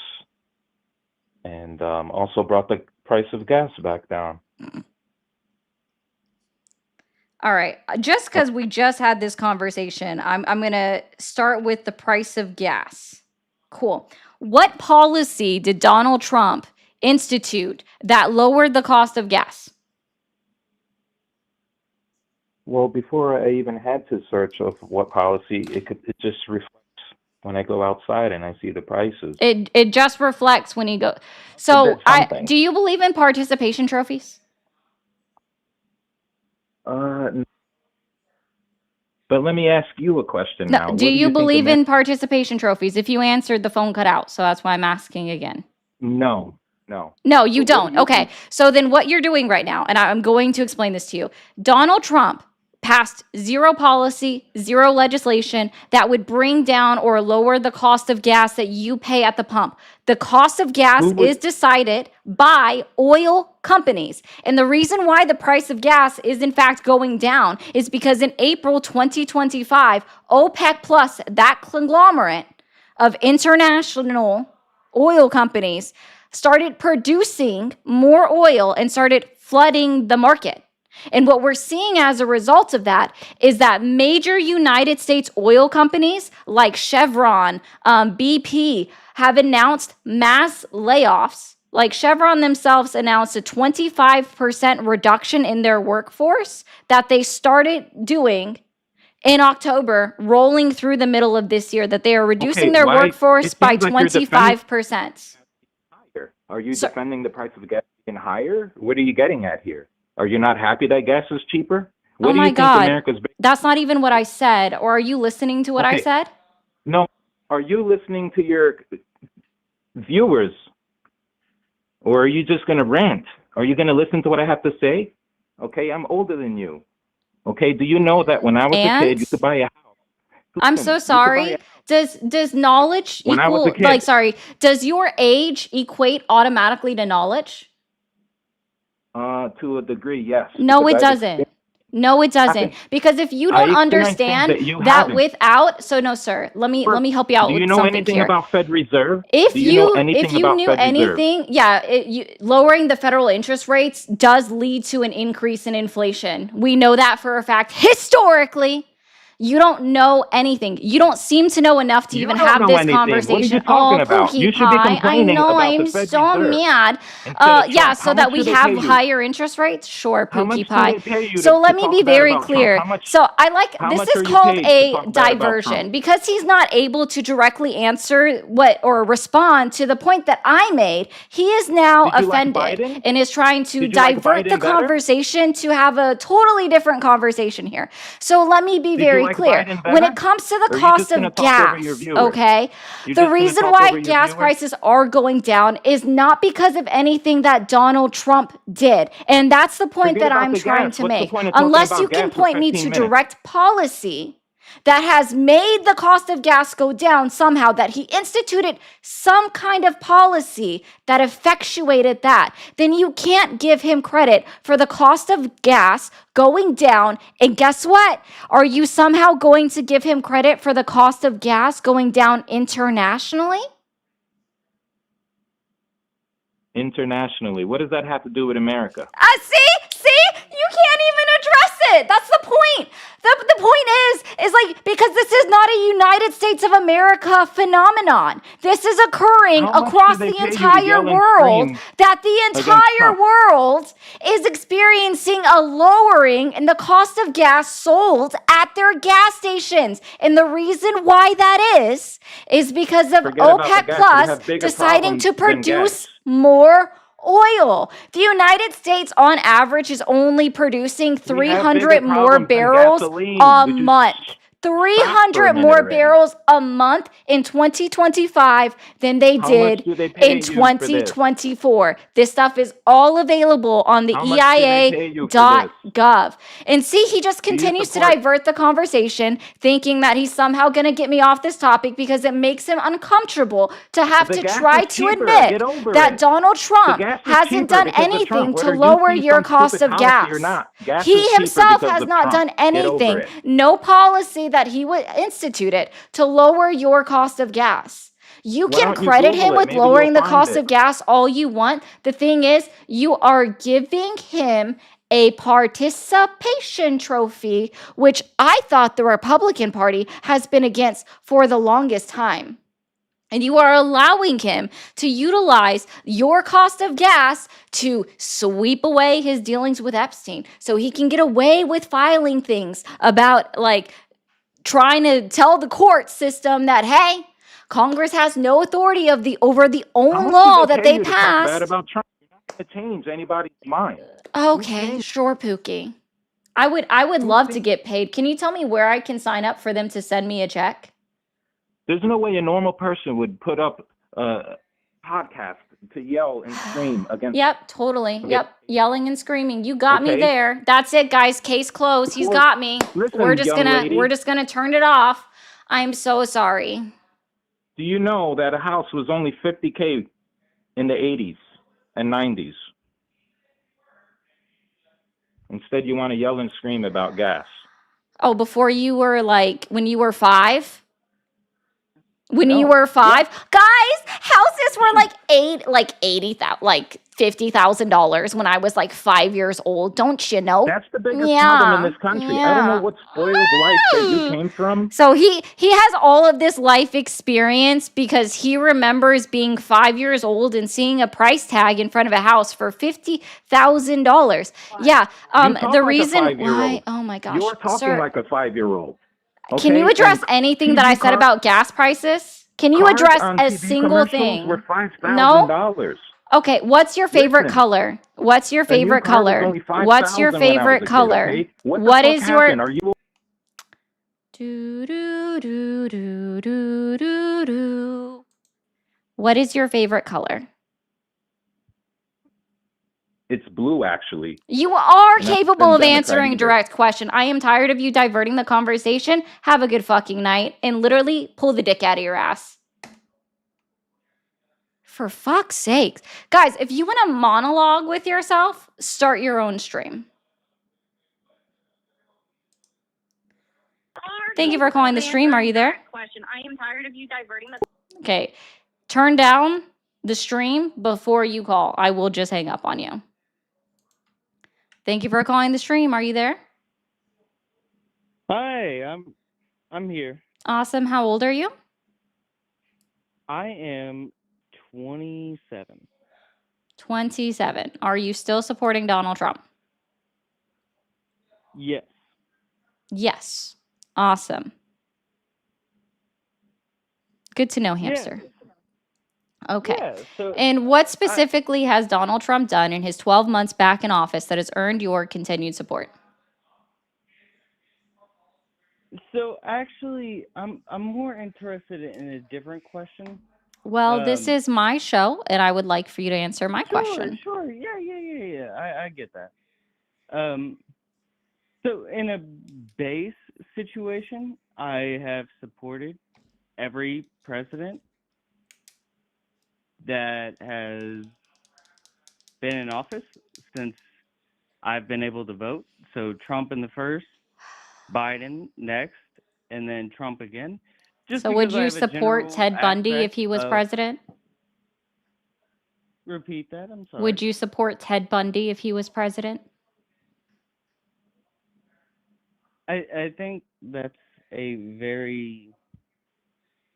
and also brought the price of gas back down. All right. Just because we just had this conversation, I'm going to start with the price of gas. Cool. What policy did Donald Trump institute that lowered the cost of gas? Well, before I even had to search of what policy, it just reflects when I go outside and I see the prices. It just reflects when you go. So, That's something. do you believe in participation trophies? But let me ask you a question No. now. Do What you think believe Amer- in participation trophies? If you answered, the phone cut out. So that's why I'm asking again. No. No, you What don't. do you Okay. So then what you're doing right now, and I'm going to explain this to you. Donald Trump passed zero policy, zero legislation that would bring down or lower the cost of gas that you pay at the pump. The cost of gas is decided by oil companies. And the reason why the price of gas is in fact going down is because in April 2025, OPEC Plus, that conglomerate of international oil companies, started producing more oil and started flooding the market. And what we're seeing as a result of that is that major United States oil companies like Chevron, BP have announced mass layoffs. Like Chevron themselves announced a 25% reduction in their workforce that they started doing in October, rolling through the middle of this year, that they are reducing their workforce by 25%. Are you defending the price of gas being higher? What are you getting at here? Are you not happy that gas is cheaper? What Oh do my you think God. America's That's not even what I said. Or are you listening to what I Okay. said? No. Are you listening to your viewers? Or are you just going to rant? Are you going to listen to what I have to say? Okay, I'm older than you. Okay, do you know that when I was a kid, you could buy a house? I'm Listen, so you could buy sorry. a- Does knowledge When I was equal, a kid. like, sorry, does your age equate automatically to knowledge? To a degree, yes. No, because it I've doesn't. No, it doesn't. Because if you I don't experienced things understand that you that haven't. without, so no, sir, let me help you out Do you with know something anything here. about Fed Reserve? If Do you know you anything if you about knew Fed Reserve? anything, yeah, lowering the federal interest rates does lead to an increase in inflation. We know that for a fact. Historically, you don't know anything. You don't seem to know enough to You even don't have know this anything. What are you conversation. talking Oh, about? Pookie You should be Pie, I complaining know about I'm the Fed so Reserve mad. instead of Yeah, Trump. so How that much we do they have pay you? higher interest rates. Sure, How much Pookie do Pie. they pay you So to let me talk be bad very about Trump? clear. How much? So I like How this much is are you called paid to a talk bad about diversion Trump? because he's not able to directly answer what or respond to the point that I made. He is now Did you like offended Biden? and is trying to Did you like divert the Biden better? conversation to have a totally different conversation here. So let me be Did you very like clear. Biden When better? it comes to Or the are you cost just gonna of talk over your gas, viewers? okay? You're The just gonna reason talk why over your gas viewers? prices are going down is not because of anything that Donald Trump did. And that's the point Forget that about I'm the trying gas. to What's the make. point of talking Unless about you can gas for point me 15 to minutes? direct policy that has made the cost of gas go down somehow, that he instituted some kind of policy that effectuated that, then you can't give him credit for the cost of gas going down. And guess what? Are you somehow going to give him credit for the cost of gas going down internationally? Internationally, what does that have to do with America? See, you can't even address it. That's the point. The point is like, because this is not a United States of America phenomenon. This is occurring How much across do they the pay you to entire yell and world, scream that the against entire Trump? world is experiencing a lowering in the cost of gas sold at their gas stations. And the reason why that is because of Forget about the OPEC gas. We Plus have bigger deciding problems to than produce gas. more oil. The United States on average is only producing We have 300 bigger more problems than barrels gasoline. a Would you month. stop for 300 a minute more already? barrels a month in 2025 than they How much did do they pay in you for this? 2024. This stuff is all available on the How much do they pay you for this? EIA.gov. And see, he just Do you continues to support- divert the conversation, thinking that he's somehow going to get me off this topic because it makes him uncomfortable to have The to gas try is to cheaper. admit Get over that it. Donald Trump gas is hasn't cheaper done because of anything Trump. to Whether you lower see your some cost stupid of policy or gas. not, gas is He cheaper himself because has of not Trump. done Get over anything, it. no policy that he would institute it to lower your cost of gas. You Why can don't you credit Google him it? with Maybe lowering you'll the find cost it. of gas all you want. The thing is, you are giving him a participation trophy, which I thought the Republican Party has been against for the longest time. And you are allowing him to utilize your cost of gas to sweep away his dealings with Epstein so he can get away with filing things about, like, trying to tell the court system that, hey, Congress has no authority over the How own much law do that pay they you to talk bad passed. about Trump? You're not going to change anybody's mind. Okay, sure, Pookie. I would love to get paid. Can you tell me where I can sign up for them to send me a check? There's no way a normal person would put up a podcast to yell and scream against. Yep, totally. Okay. Yep, yelling and screaming. You got me Okay. there. That's it, guys. Case closed. He's Before- got me. Listen, We're just young gonna lady. we're just gonna turn it off. I'm so sorry. Do you know that a house was only $50K in the 80s and 90s? Instead, you want to yell and scream about gas. Oh, before you were like when you were 5? When No. you were 5? Guys, houses were like $80,000, like $50,000 when I was like 5 years old. Don't you know? That's the biggest Yeah, problem in this country. I don't yeah. know what spoiled life that you came from. So he has all of this life experience because he remembers being 5 years old and seeing a price tag in front of a house for $50,000. Yeah. You talk The like a reason 5-year-old. why, oh my gosh, You're talking sir, like a 5-year-old. can you okay? address And anything that I TV said car- about gas prices? Can you cars address on a TV single commercials thing? Were No? $5,000. Okay, what's your favorite Listen. color? What's your A new favorite car was color? only What's your 5,000 when I was a favorite kid, color? okay? What the What fuck is your happened? Are you do do do do do do do? What is your favorite color? It's blue, actually. You are And that's capable been of Democrat answering a either. direct question. I am tired of you diverting the conversation. Have a good fucking night and literally pull the dick out of your ass. For fuck's sakes. Guys, if you want to monologue with yourself, start your own stream. Thank you for calling the stream. Are you there? Question. I am tired of you diverting the. Okay. Turn down the stream before you call. I will just hang up on you. Thank you for calling the stream. Are you there? Hi, I'm here. Awesome. How old are you? I am 27. 27. Are you still supporting Donald Trump? Yes. Yes. Awesome. Good to know, hamster. Okay. Yeah, so And what specifically has Donald Trump done in his 12 months back in office that has earned your continued support? so actually I'm more interested in a different question. Well, this Um, is my show, and I would like for you to answer my question. Sure. Yeah. I get that. So in a base situation, I have supported every president that has been in office since I've been able to vote. So Trump in the first, Biden next, and then Trump again. Just So would because I you have a support general Ted Bundy if aspect he was of- president? Repeat that. I'm sorry. Would you support Ted Bundy if he was president? I think that's a very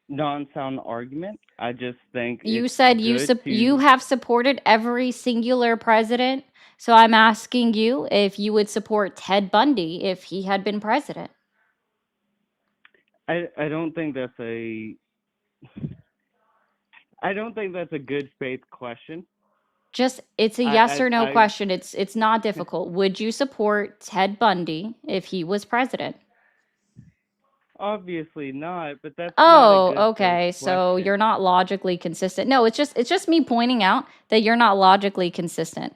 non-sound argument. I just think You it's said you good you to- have supported every singular president. So I'm asking you if you would support Ted Bundy if he had been president. I don't think that's a I don't think that's a good faith question. Just it's a I- yes I- or no I- question. It's not difficult. Would you support Ted Bundy if he was president? Obviously not, but that's not a Oh, good faith okay. So question. you're not logically consistent. No, it's just me pointing out that you're not logically consistent.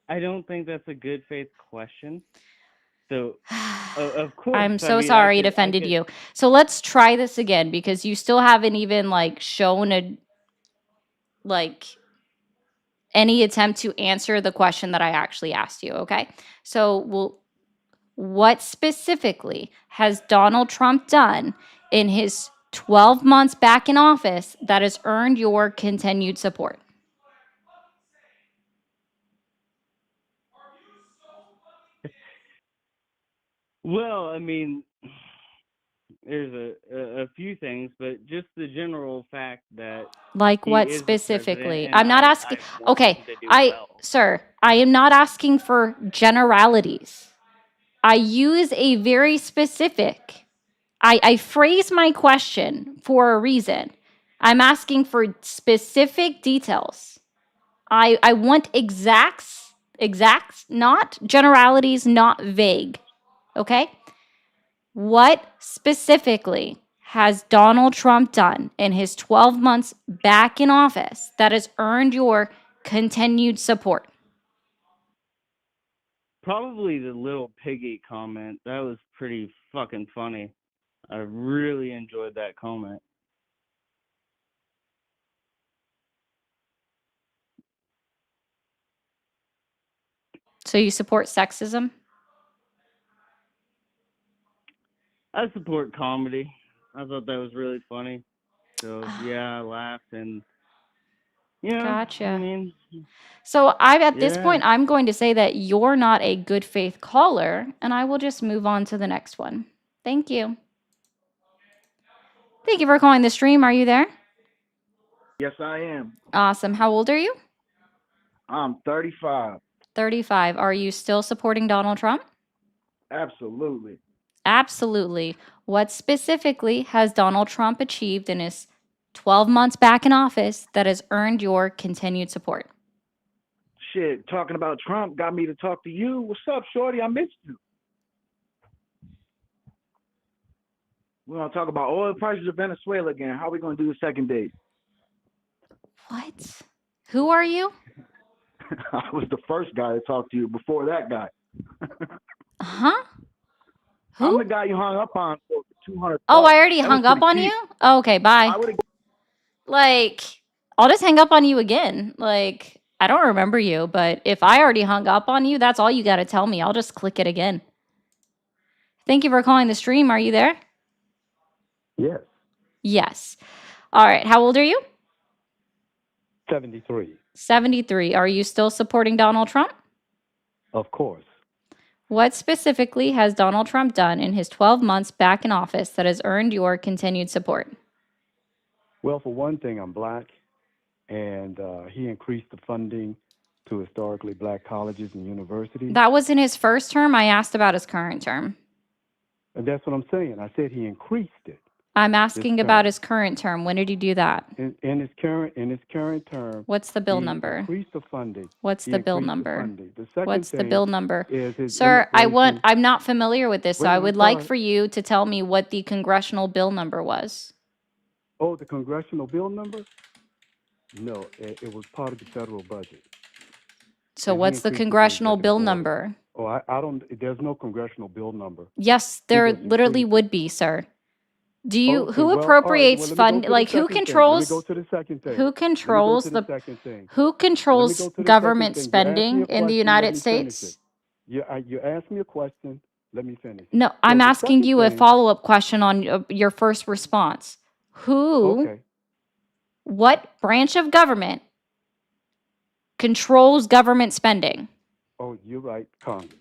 I don't think that's a good faith question. So of course I'm I so mean, I sorry it could- I offended could- you. So let's try this again because you still haven't even like shown a like any attempt to answer the question that I actually asked you, okay? So what specifically has Donald Trump done in his 12 months back in office that has earned your continued support? Well, I mean, there's a few things, but just the general fact that Like he what is the president, specifically? and I'm not I asking. want Okay, him to do well. sir, I am not asking for generalities. I use a very specific. I phrase my question for a reason. I'm asking for specific details. I want exacts, not generalities, not vague. Okay? What specifically has Donald Trump done in his 12 months back in office that has earned your continued support? Probably the little piggy comment. That was pretty fucking funny. I really enjoyed that comment. So you support sexism? I support comedy. I thought that was really funny. So yeah, I laughed and yeah, Gotcha. I mean, So at this yeah. point, I'm going to say that you're not a good faith caller, and I will just move on to the next one. Thank you. Thank you for calling the stream. Are you there? Yes, I am. Awesome. How old are you? I'm 35. 35. Are you still supporting Donald Trump? Absolutely. Absolutely. What specifically has Donald Trump achieved in his 12 months back in office that has earned your continued support? Shit, talking about Trump got me to talk to you. What's up, shorty? I missed you. We're going to talk about oil prices of Venezuela again. How are we going to do the second date? What? Who are you? I was the first guy to talk to you before that guy. Huh? I'm Who? the guy you hung up on for $200. Oh, I already That was hung up pretty on cheap. you? Oh, okay, bye. I would've- Like, I'll just hang up on you again. Like, I don't remember you, but if I already hung up on you, that's all you got to tell me. I'll just click it again. Thank you for calling the stream. Are you there? Yes. Yes. All right. How old are you? 73. 73. Are you still supporting Donald Trump? Of course. What specifically has Donald Trump done in his 12 months back in office that has earned your continued support? Well, for one thing, I'm black, and he increased the funding to historically black colleges and universities. That was in his first term. I asked about his current term. And that's what I'm saying. I said he increased it. I'm asking This about term. his current term. When did he do that? In his current term. What's the bill he number? Increased the funding. What's He the bill increased number? funding. The second What's the thing bill number? is his Sir, immigration- I'm not familiar with this, so Wait, I I'm would like sorry. for you to tell me what the congressional bill number was. Oh, the congressional bill number? No, it was part of the federal budget. So And he what's the increased it to congressional executive bill order. number? Oh, I don't. There's no congressional bill number. Yes, He there just literally increased it. would be, sir. Do you Okay, who well, all right, appropriates well, let me go fund to the like who second thing. Let me controls go to the second thing. who Let me go controls to the the second thing. who Let me controls go to the government second thing. You asked me spending a in the question, let United me finish States? it. You asked me a question. Let me finish. No, So I'm the asking second you a thing. follow-up question on your first response. Who, Okay. what branch of government controls government spending? Oh, you're right. Congress.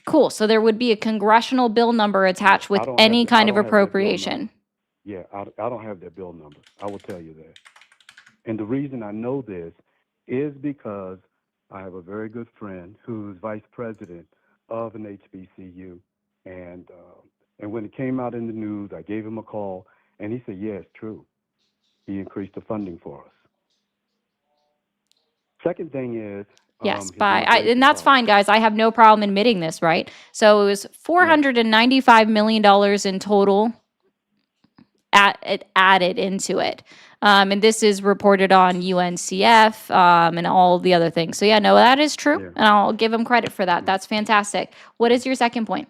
Cool. So there would be a congressional bill number attached with I don't have any the- I kind of don't have that bill appropriation. number. Yeah, I don't have that bill number. I will tell you that. And the reason I know this is because I have a very good friend who's vice president of an HBCU, and when it came out in the news, I gave him a call, and he said, "Yeah, it's true. He increased the funding for us." Second thing is, Yes, his bye. immigration And that's policy. fine, guys. I have no problem admitting this, right? So it was $495 million in total added into it. And this is reported on UNCF and all the other things. So yeah, no, that is true. Yeah. And I'll give him credit for that. That's fantastic. What is your second point?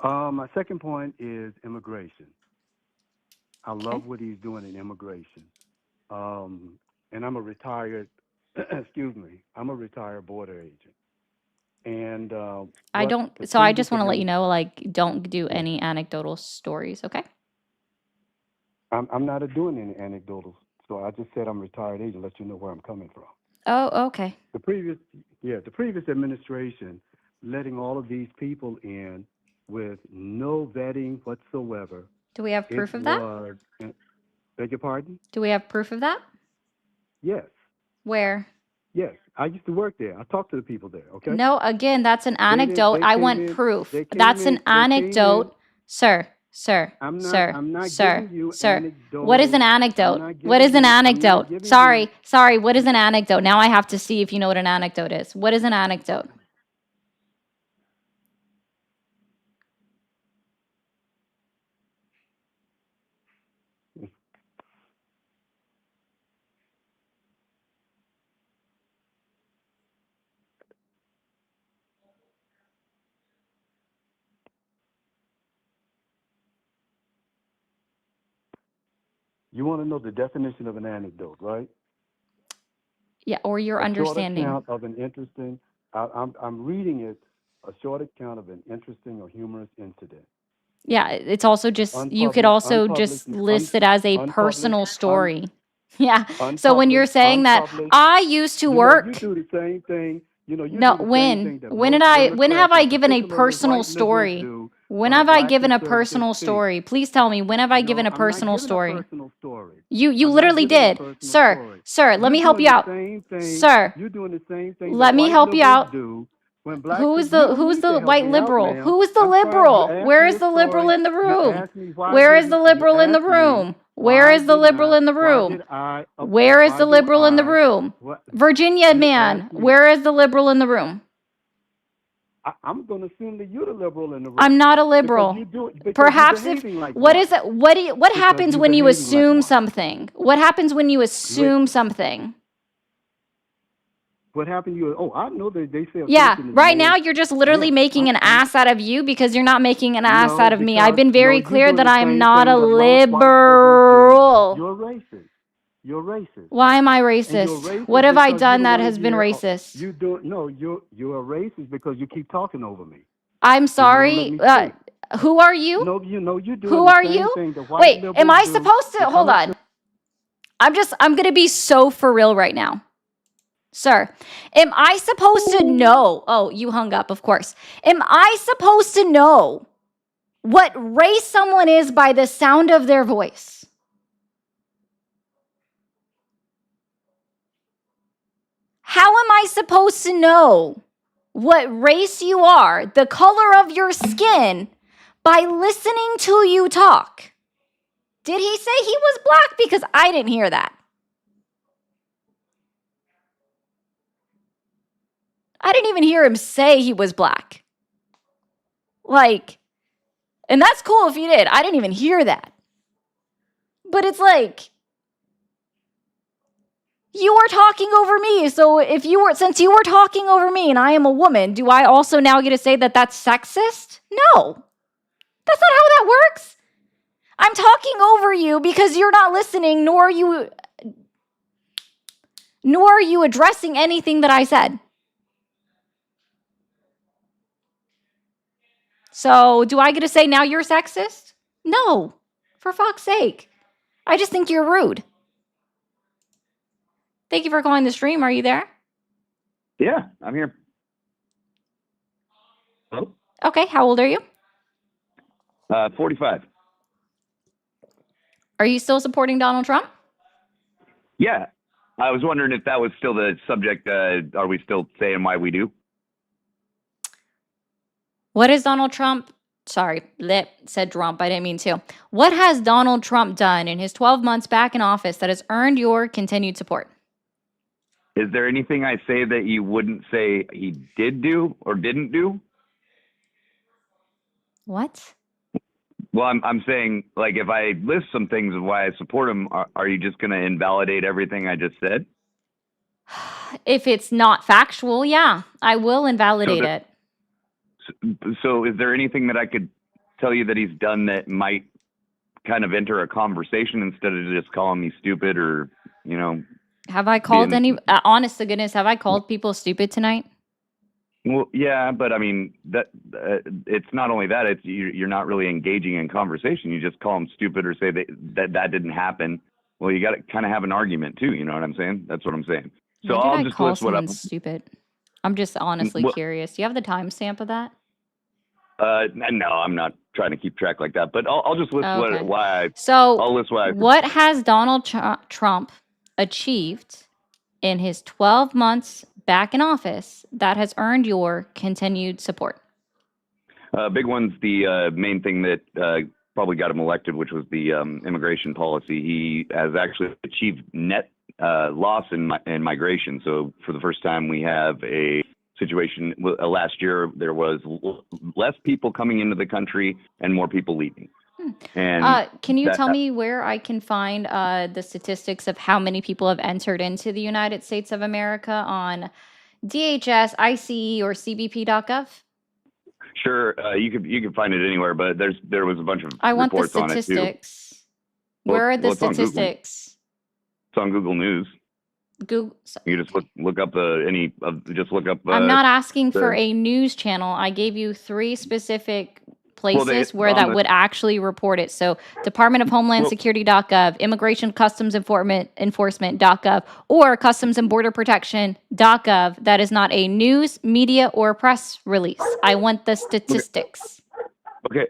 My second point is immigration. I love what he's doing in immigration. And I'm a retired, I'm a retired border agent. And I what don't, the so I previous just want to let admin- you know, like, don't do Yeah. any anecdotal stories, okay? I'm not doing any anecdotals, so I just said I'm a retired agent. Let you know where I'm coming from. Oh, okay. The previous administration letting all of these people in with no vetting whatsoever. Do we have proof of that? Beg your pardon? Do we have proof of that? Yes, Where? yes. I used to work there. I talked to the people there. Okay. No, again, that's an They didn't- anecdote. they I came want in- proof. they came That's in- an they came in- anecdote. Sir, I'm not sir, giving you sir. What is an anecdotal- anecdote? I'm not What is giving an you- I'm not anecdote? giving Sorry, you- what is an anecdote? Now I have to see if you know what an anecdote is. What is an anecdote? You want to know the definition of an anecdote, right? Yeah, or your understanding. A short account of an interesting. I'm reading it. A short account of an interesting or humorous incident. Yeah, it's also just, you could also just list it as a personal story. Yeah. So when you're saying that I used to work, you do the same thing. You no, do the same when thing that when most did I when have Democrats I and given a particularly personal white liberals story? do When on a have I black given a conservative personal thing. story? Please tell me, when have I given a I'm not personal giving story? a personal story. You I'm not literally giving a did. personal Sir, story. sir, let You're me help doing you the out. same thing. Sir, You're doing the same thing let that me white help you liberals out. do when black Who's people. You the don't who's need the to help white me out, liberal? ma'am. Who is the I'm trying. liberal? You asked Where me is a the liberal story. in the You room? asked me why Where is didn't the you liberal in the asked me room? Where why is the did liberal not in the why room? did I Where is why the do liberal in the I room? what Virginia you man, asked me? where is the liberal in the room? I'm going to assume that you're the liberal in the room I'm not a because liberal. you do because you're Perhaps if behaving like what one. is it what Because happens you're when you behaving like assume one. something? What happens when you assume something? What happened? I know that they say Yeah, attention is right more. now you're just literally Yeah, making an ass out of you because you're not making an ass no, out of me. I've because been no, very you're clear doing that the I am same not a thing that most white liberals do. liberal. You're racist. You're racist. Why am I And you're racist? racist What have I because you done don't that want has to been hear. racist? You do no. You're a racist because you keep talking over me. I'm And you don't let sorry. me speak. Who are you? No, you're doing Who the are same you? thing that white Wait, am liberals I do. supposed to They hold come up on? I'm gonna be so for real right now. Sir, am I supposed to know? Oh, you hung up, of course. Am I supposed to know what race someone is by the sound of their voice? How am I supposed to know what race you are, the color of your skin, by listening to you talk? Did he say he was black? Because I didn't hear that. I didn't even hear him say he was black. Like, and that's cool if he did. I didn't even hear that. But it's like, you are talking over me. So since you were talking over me and I am a woman, do I also now get to say that that's sexist? No. That's not how that works. I'm talking over you because you're not listening, nor are you addressing anything that I said. So, do I get to say now you're sexist? No. For fuck's sake. I just think you're rude. Thank you for calling the stream. Are you there? Yeah, I'm here. Hello? Okay, how old are you? 45. Are you still supporting Donald Trump? Yeah, I was wondering if that was still the subject. Are we still saying why we do? What is Donald Trump? Sorry, said Trump. I didn't mean to. What has Donald Trump done in his 12 months back in office that has earned your continued support? Is there anything I say that you wouldn't say he did do or didn't do? What? Well, I'm saying, like, if I list some things of why I support him, are you just going to invalidate everything I just said? If it's not factual, yeah, I will invalidate it. So is there anything that I could tell you that he's done that might kind of enter a conversation instead of just calling me stupid or, Have I called honest to goodness, have I called people stupid tonight? Well, yeah, but I mean, that it's not only that, it's you're not really engaging in conversation. You just call them stupid or say that didn't happen. Well, you got to kind of have an argument too. You know what I'm saying? That's what I'm saying. So When did I'll I just call list what someone stupid? I'm just honestly curious. Do you have the timestamp of that? No, I'm not trying to keep track like that, but I'll just list Okay. I'll list why. What has Donald Trump achieved in his 12 months back in office that has earned your continued support? Big one's the main thing that probably got him elected, which was the immigration policy. He has actually achieved net loss in migration. So for the first time, we have a situation. Last year, there was less people coming into the country and more people leaving. And can you tell me where I can find the statistics of how many people have entered into the United States of America on DHS, ICE, or CBP.gov? Sure, you can find it anywhere, but there was a bunch of I want the reports on it too. statistics. Where are the Well, it's on Google. statistics? It's on Google News. Google. You just look up just look up. I'm not asking for the- a news channel. I gave you 3 specific Well, places where that would actually report it. So Department of Homeland Security.gov, Immigration Customs Enforcement.gov, or Customs and Border Protection.gov. That is not a news, media, or press release. I want the statistics.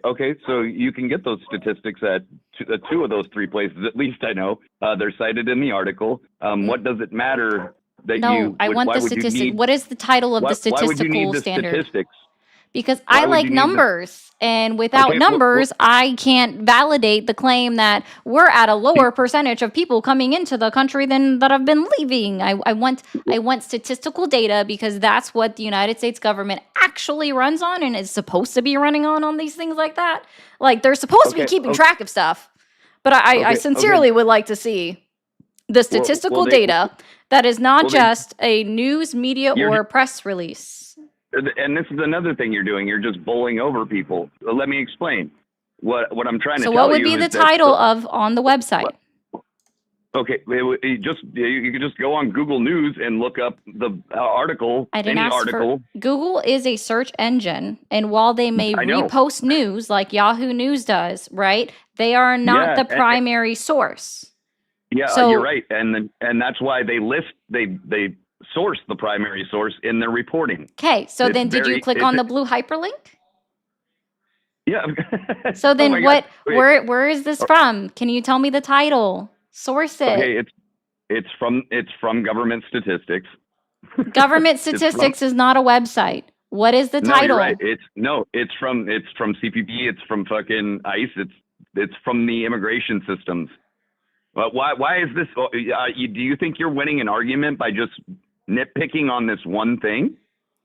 Okay. So you can get those statistics at 2 of those 3 places. At least I know they're cited in the article. What does it matter that No, you? I want why the would you statistics. need- What is the title of why- the statistical Why would you need the standard? statistics? Because Why I would like you need numbers, and without Okay, numbers, I can't validate the claim that we're at a lower percentage of people coming into the country than that have been leaving. I want statistical data because that's what the United States government actually runs on and is supposed to be running on these things like that. Like they're supposed to be keeping track of stuff, but I sincerely would like to see the statistical data that is not just a news, media, or press release. And this is another thing you're doing. You're just bowling over people. Let me explain. What I'm trying to So tell what would you be is the that- title of on the website? Okay, you can just go on Google News and look up the article. I didn't any ask article. for Google is a search engine, and while they may I know. repost news like Yahoo News does, right? They are not Yeah, the primary source. Yeah, So- you're right, and that's why they source the primary source in their reporting. Okay, so It's then did you very- click it's on a- the blue hyperlink? Yeah. So then my what? God. Wait. Where is this from? Can you tell me the title? Source it. Okay, it's from government statistics. Government It's from- statistics is not a website. What is the No, title? you're right. It's from CPP. It's from fucking ICE. It's from the immigration systems. But why is this? Do you think you're winning an argument by just nitpicking on this one thing?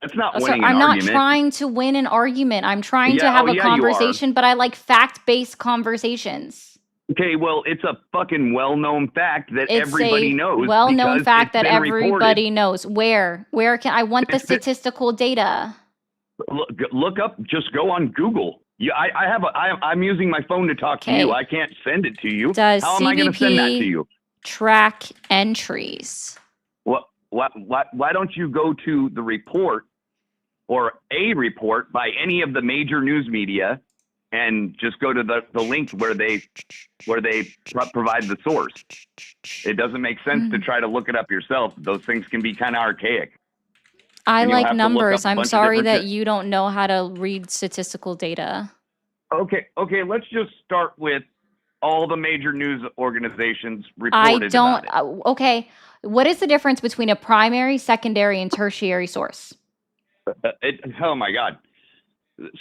That's not So winning I'm an not argument. trying to win an argument. I'm trying to have a you are. conversation, but I like fact-based conversations. Okay, well, it's a fucking well-known fact that It's everybody a knows. well-known because fact it's that been reported. everybody knows. Where can I want the It's been- statistical data? Look up. Just go on Google. I'm using my phone to talk to Okay. you. I can't send it to you. Does How am I going to send that to CBP you? track entries? Why don't you go to the report or a report by any of the major news media and just go to the link where they provide the source? It doesn't make sense to try to look it up yourself. Those things can be kind of archaic. I And you'll like have to look numbers. up a I'm bunch of sorry different that you don't know how to read statistical data. Okay, let's just start with all the major news organizations I reported don't. about it. Okay, what is the difference between a primary, secondary, and tertiary source? Oh my God.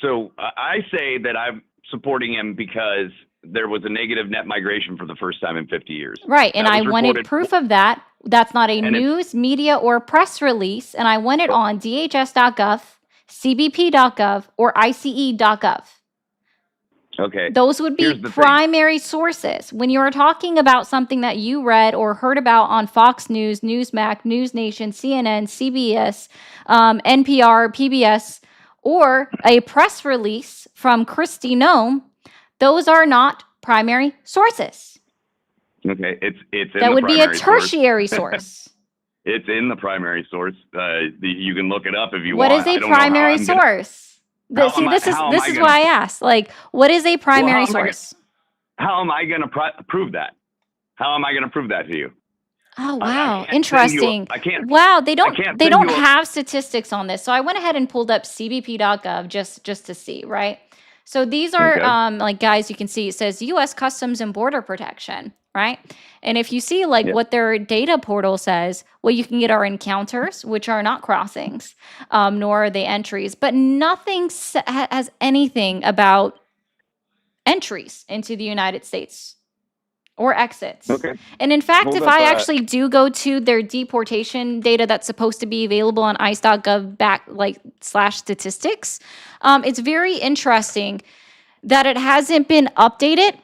So I say that I'm supporting him because there was a negative net migration for the first time in 50 years. Right, and That I was wanted reported- proof of that. That's not a And it's- news, media, or press release, and I want it on DHS.gov, CBP.gov, or ICE.gov. Okay. Those would be Here's the thing. primary sources. When you're talking about something that you read or heard about on Fox News, Newsmax, News Nation, CNN, CBS, NPR, PBS, or a press release from Kristi Noem, those are not primary sources. Okay, it's in That the would be a primary source. tertiary source. It's in the primary source. You can look it up if you What want. is I a don't know how primary I'm gonna- source? How See, am I- this is how am this I is gonna- why I asked. Like, what is a primary am I gonna- source? How am I going to prove that? How am I going to prove that to you? Oh I wow, can't send you a- interesting. I can't- Wow, they don't can't they send don't you a- have statistics on this. So I went ahead and pulled up cbp.gov just to see, right? So these are Okay. like guys, you can see it says US Customs and Border Protection, right? And if you see like Yeah. what their data portal says, what you can get are encounters, which are not crossings, nor are they entries, but nothing has anything about entries into the United States or exits. Okay. And in fact, Hold if up, I actually do go to their deportation data that's supposed to be available on ice.gov /statistics, it's very interesting that it hasn't been updated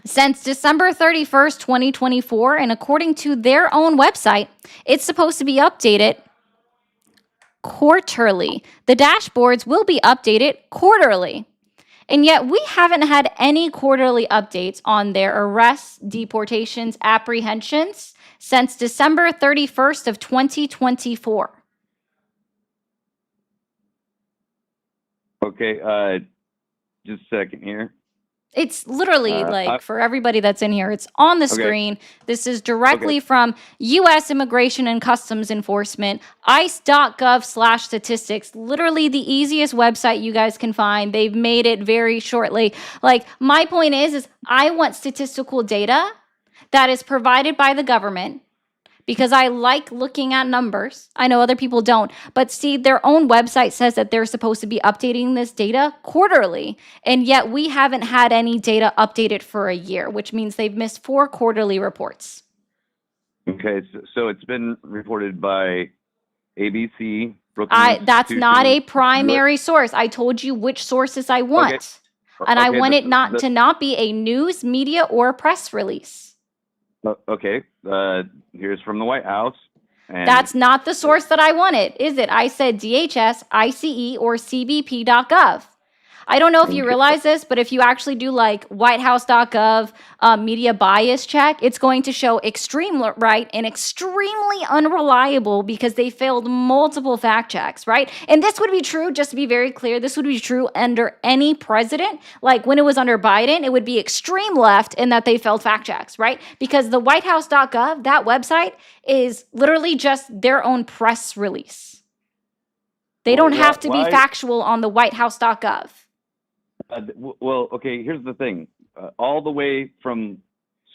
since December 31st, 2024. And according to their own website, it's supposed to be updated quarterly. The dashboards will be updated quarterly. And yet we haven't had any quarterly updates on their arrests, deportations, apprehensions since December 31st of 2024. Okay, just a second here. It's literally I- for everybody that's in here, it's on the Okay. screen. This is directly from U.S. Immigration and Customs Enforcement, ice.gov/statistics, literally the easiest website you guys can find. They've made it very shortly. Like, my point is I want statistical data that is provided by the government because I like looking at numbers. I know other people don't, but see, their own website says that they're supposed to be updating this data quarterly, and yet we haven't had any data updated for a year, which means they've missed 4 quarterly reports. Okay, so it's been reported by ABC, Brookings That's not a Institution, primary source. I told you which sources I want. And I Okay, want it the- to not be a news, media, or press release. Okay, here's from the White House. And That's not the source that I wanted, is it? I said DHS, ICE, or CBP.gov. I don't know if you realize this, but if you actually do like whitehouse.gov media bias check, it's going to show extreme right and extremely unreliable because they failed multiple fact checks, right? And this would be true, just to be very clear, this would be true under any president. Like when it was under Biden, it would be extreme left in that they failed fact checks, right? Because the whitehouse.gov, that website is literally just their own press release. They don't have to be why- factual on the whitehouse.gov. Well, okay, here's the thing. All the way from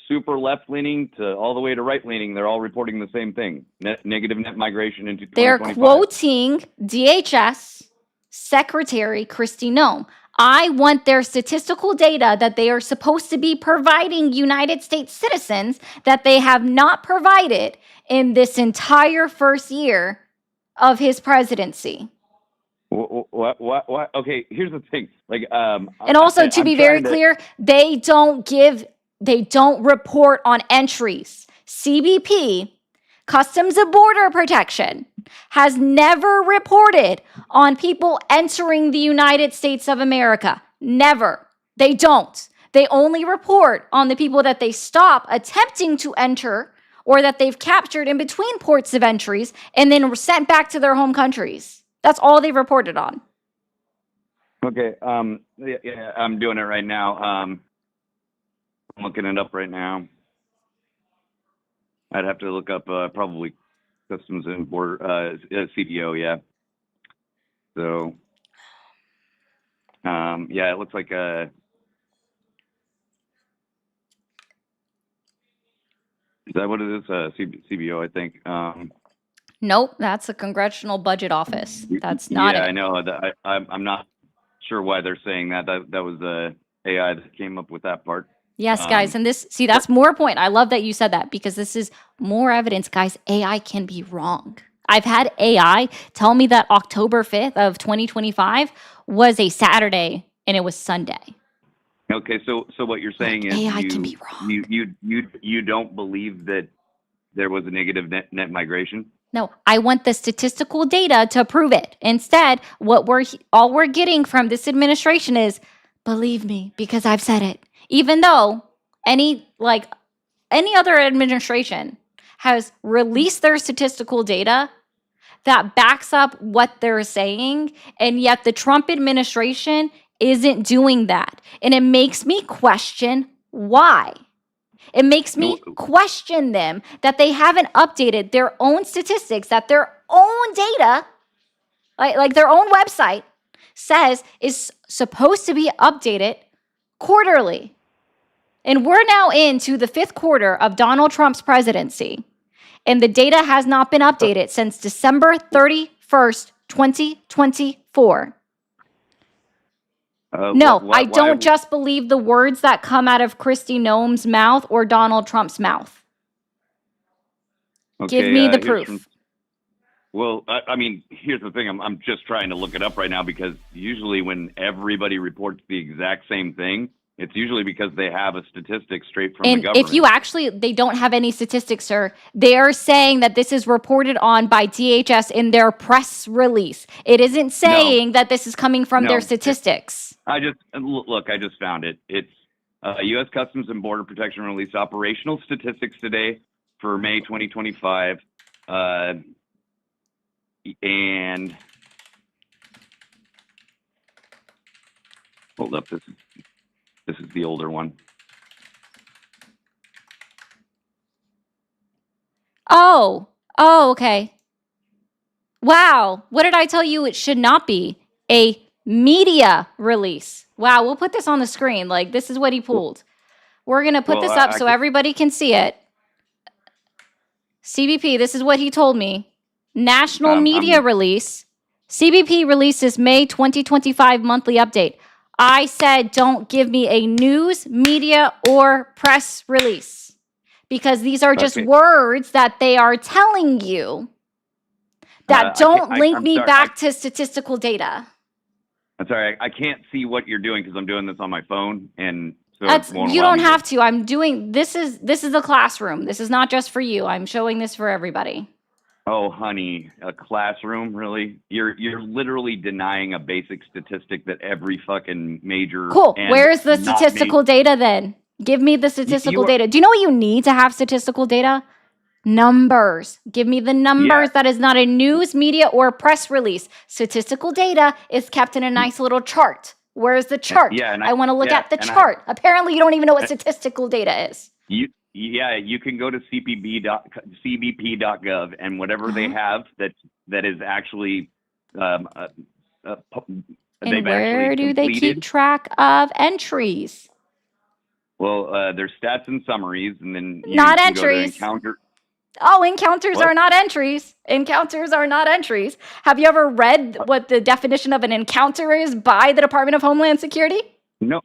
super left-leaning to all the way to right-leaning, they're all reporting the same thing. Negative net migration into 2025. They're quoting DHS Secretary Kristi Noem. I want their statistical data that they are supposed to be providing United States citizens that they have not provided in this entire first year of his presidency. What? Okay, here's the thing. Like, And also, to be very clear, they don't report on entries. CBP, Customs and Border Protection, has never reported on people entering the United States of America. Never. They don't. They only report on the people that they stop attempting to enter or that they've captured in between ports of entries and then sent back to their home countries. That's all they reported on. Okay, yeah, I'm doing it right now. I'm looking it up right now. I'd have to look up probably Customs and Border, CBO, yeah. So, yeah, it looks like is that what it is? CBO, I think. Nope, that's a Congressional Budget Office. That's not yeah, it. I know. I'm not sure why they're saying that. That was the AI that came up with that part. Yes, guys, and that's more point. I love that you said that because this is more evidence, guys. AI can be wrong. I've had AI tell me that October 5th of 2025 was a Saturday and it was Sunday. Okay, so what you're saying is AI can be wrong. You don't believe that there was a negative net migration? No, I want the statistical data to prove it. Instead, what we're getting from this administration is, believe me, because I've said it. Even though any other administration has released their statistical data that backs up what they're saying, and yet the Trump administration isn't doing that. And it makes me question why. It makes me question them that they haven't updated their own statistics, that their own data, like their own website, says is supposed to be updated quarterly. And we're now into the 5th quarter of Donald Trump's presidency. And the data has not been updated since December 31st, 2024. No, I don't just believe the words that come out of Kristi Noem's mouth or Donald Trump's mouth. Okay, Give me the here's proof. Well, I mean, here's the thing. I'm just trying to look it up right now because usually when everybody reports the exact same thing, It's usually because they have a statistic straight from the And government. if you actually, they don't have any statistics, sir. They are saying that this is reported on by DHS in their press release. It isn't saying that this is coming from their No. statistics. I just look. I just found it. It's U.S. Customs and Border Protection released operational statistics today for May 2025, and hold up. This is the older one. Oh, okay. Wow. What did I tell you? It should not be a media release. Wow. We'll put this on the screen. Like, this is what he pulled. We're going to put this up so everybody can see it. CBP, this is what he told me. National media release. CBP releases May 2025 monthly update. I said, don't give me a news, media, or press release. Because these are just words that they are telling you that don't link me back to statistical data. I'm sorry, I can't see what you're doing because I'm doing this on my phone, and so You don't have to. I'm doing this is the classroom. This is not just for you. I'm showing this for everybody. Oh, honey, a classroom, really? You're literally denying a basic statistic that every fucking major. Cool. and Where's the not statistical data then? Give me the statistical data. Do you know what you need to have statistical data? Numbers. Give me the numbers. That is not a news, media, or press release. Statistical data is kept in a nice little chart. Where's the chart? Yeah, and I want to look at the chart. Apparently, you don't even know what statistical data is. You can go to cbp.gov, and whatever they have that is actually And they've where actually do they keep completed. track of entries? Well, there's stats and summaries, and then you Not can go to entries. encounter. Oh, encounters What? are not entries. Encounters are not entries. Have you ever read what the definition of an encounter is by the Department of Homeland Security? No,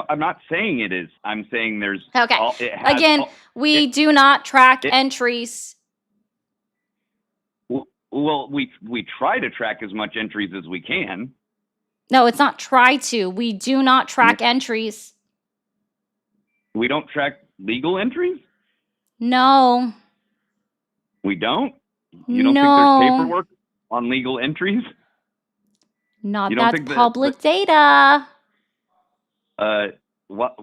I'm not saying it is. I'm saying there's. Okay. It has Again, we do not track entries. Well, we try to track as much entries as we can. No, it's not try to. We do not track entries. We don't track legal entries. No. We don't. You don't No. think there's paperwork on legal entries? Not You don't that's think that- public data. What?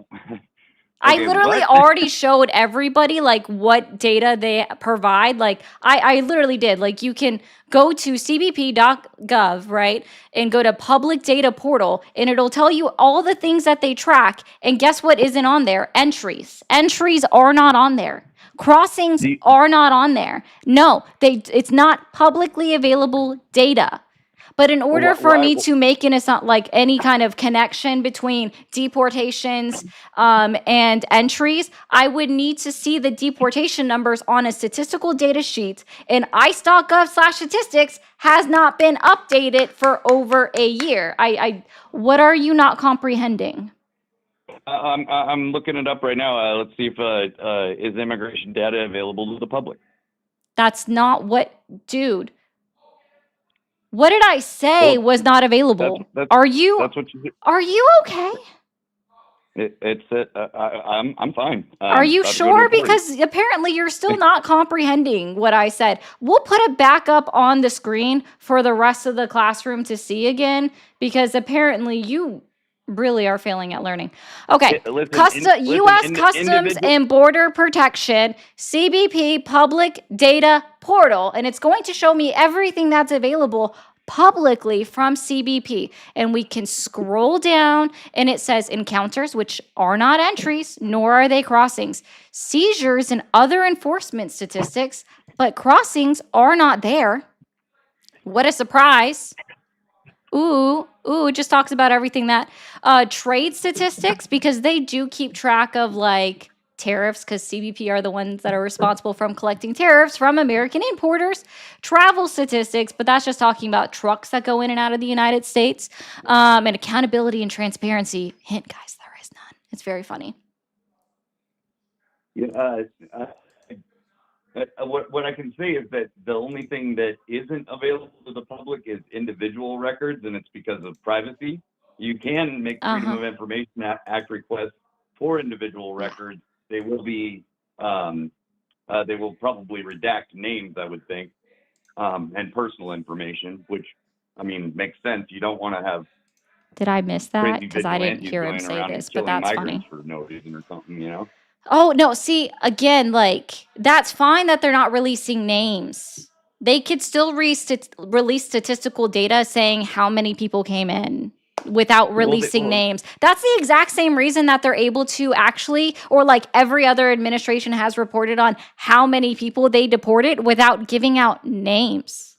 I Okay, literally what? already showed everybody like what data they provide. Like I literally did. Like you can go to cbp.gov, right? And go to public data portal and it'll tell you all the things that they track. And guess what isn't on there? Entries. Entries are not on there. Crossings are not on there. No, it's not publicly available data. But in order for me to make like any kind of connection between deportations and entries, I would need to see the deportation numbers on a statistical data sheet. And ICE.gov/statistics has not been updated for over a year. What are you not comprehending? I'm looking it up right now. Let's see if is immigration data available to the public. That's not what, dude. What did I say was not available? Are you That's what you do. Are you okay? I'm fine. Are you sure? Because apparently you're still not comprehending what I said. We'll put it back up on the screen for the rest of the classroom to see again, because apparently you really are failing at learning. Okay. U.S. Customs and Border Protection, CBP Public Data Portal, and it's going to show me everything that's available publicly from CBP. And we can scroll down and it says encounters, which are not entries, nor are they crossings. Seizures and other enforcement statistics, but crossings are not there. What a surprise. Ooh, it just talks about everything that trade statistics, because they do keep track of like tariffs, because CBP are the ones that are responsible from collecting tariffs from American importers. Travel statistics, but that's just talking about trucks that go in and out of the United States. And accountability and transparency. Hint, guys, there is none. It's very funny. Yeah, what I can say is that the only thing that isn't available to the public is individual records, and it's because of privacy. You can make Freedom of Information Act requests for individual records. They will be, they will probably redact names, I would think, and personal information, which, I mean, makes sense. You don't want to have Did I miss that? crazy Because I didn't vigilantes hear him going say around and this, but killing that's migrants funny. for no reason or something, you know? Oh, no, see, again, like, that's fine that they're not releasing names. They could still release statistical data saying how many people came in without releasing names. That's the exact same reason that they're able to actually, or like every other administration has reported on how many people they deported without giving out names.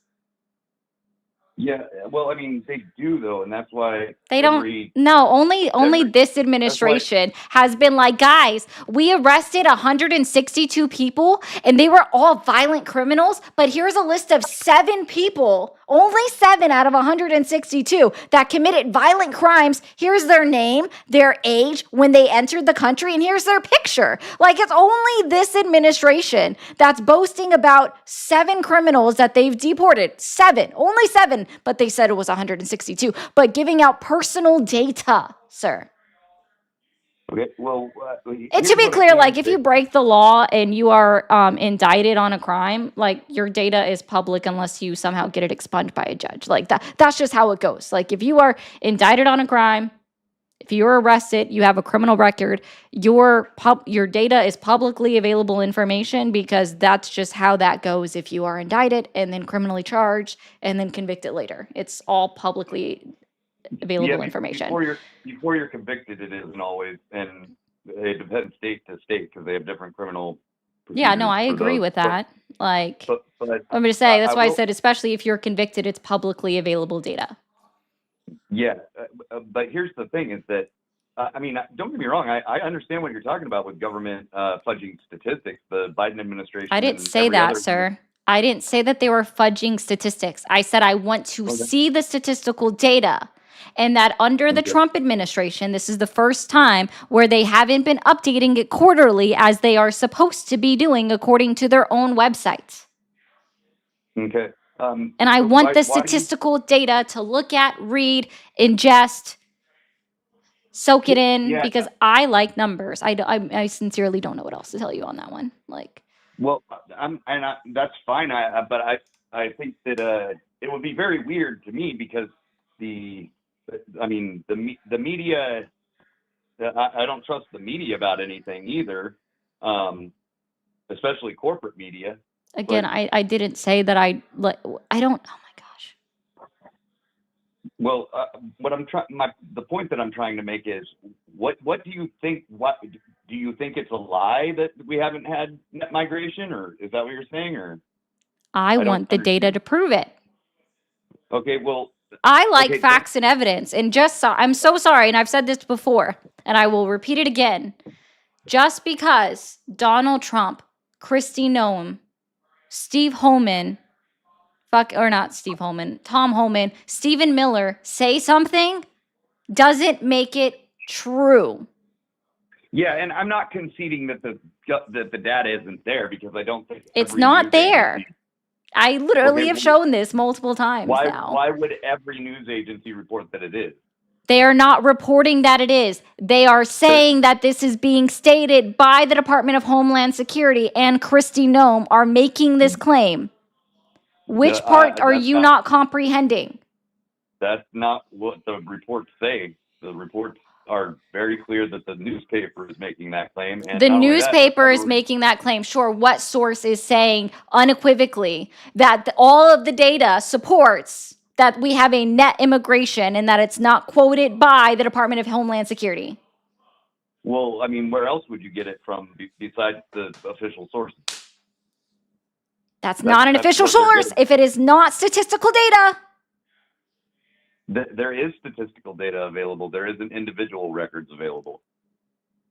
Yeah, well, I mean, they do though, and that's why They don't. No, only this administration has been like, guys, we arrested 162 people and they were all violent criminals, but here's a list of 7 people, only 7 out of 162 that committed violent crimes. Here's their name, their age, when they entered the country, and here's their picture. Like, it's only this administration that's boasting about 7 criminals that they've deported. 7, only 7. But they said it was 162. But giving out personal data, sir. Okay, well, And to be clear, like, if you break the law and you are indicted on a crime, like, your data is public unless you somehow get it expunged by a judge. Like, that's just how it goes. Like, if you are indicted on a crime, if you're arrested, you have a criminal record, your data is publicly available information, because that's just how that goes if you are indicted and then criminally charged and then convicted later. It's all publicly available information. Before you're convicted, it isn't always, and it depends state to state because they have different criminal Yeah, no, I agree with that. Like, I'm just saying, that's why I said, especially if you're convicted, it's publicly available data. Yeah, but here's the thing is that, I mean, don't get me wrong. I understand what you're talking about with government fudging statistics. The Biden administration. I didn't say that, sir. I didn't say that they were fudging statistics. I said I want to see the statistical data, and that under the Trump administration, this is the first time where they haven't been updating it quarterly as they are supposed to be doing according to their own website. Okay. And I want the statistical data to look at, read, ingest, soak it in, because I like numbers. I sincerely don't know what else to tell you on that one. Like, well, that's fine. But I think that it would be very weird to me because the media. I don't trust the media about anything either, especially corporate media. Again, I didn't say that I don't. Oh my gosh. Well, the point that I'm trying to make is, what do you think? What do you think? It's a lie that we haven't had net migration, or is that what you're saying? Or I want the data to prove it. Okay, well, I like facts and evidence, and I'm so sorry, and I've said this before, and I will repeat it again. Just because Donald Trump, Kristi Noem, Steve Holman, Tom Holman, Stephen Miller say something doesn't make it true. Yeah, and I'm not conceding that the data isn't there, because I don't think it's not there. I literally have shown this multiple times now. Why would every news agency report that it is? They are not reporting that it is. They are saying that this is being stated by the Department of Homeland Security, and Kristi Noem are making this claim. Which part are you not comprehending? That's not what the reports say. The reports are very clear that the newspaper is making that claim. And the newspaper is making that claim. Sure, what source is saying unequivocally that all of the data supports that we have a net immigration and that it's not quoted by the Department of Homeland Security? Well, I mean, where else would you get it from besides the official sources? That's not an official source if it is not statistical data. There is statistical data available. There isn't individual records available.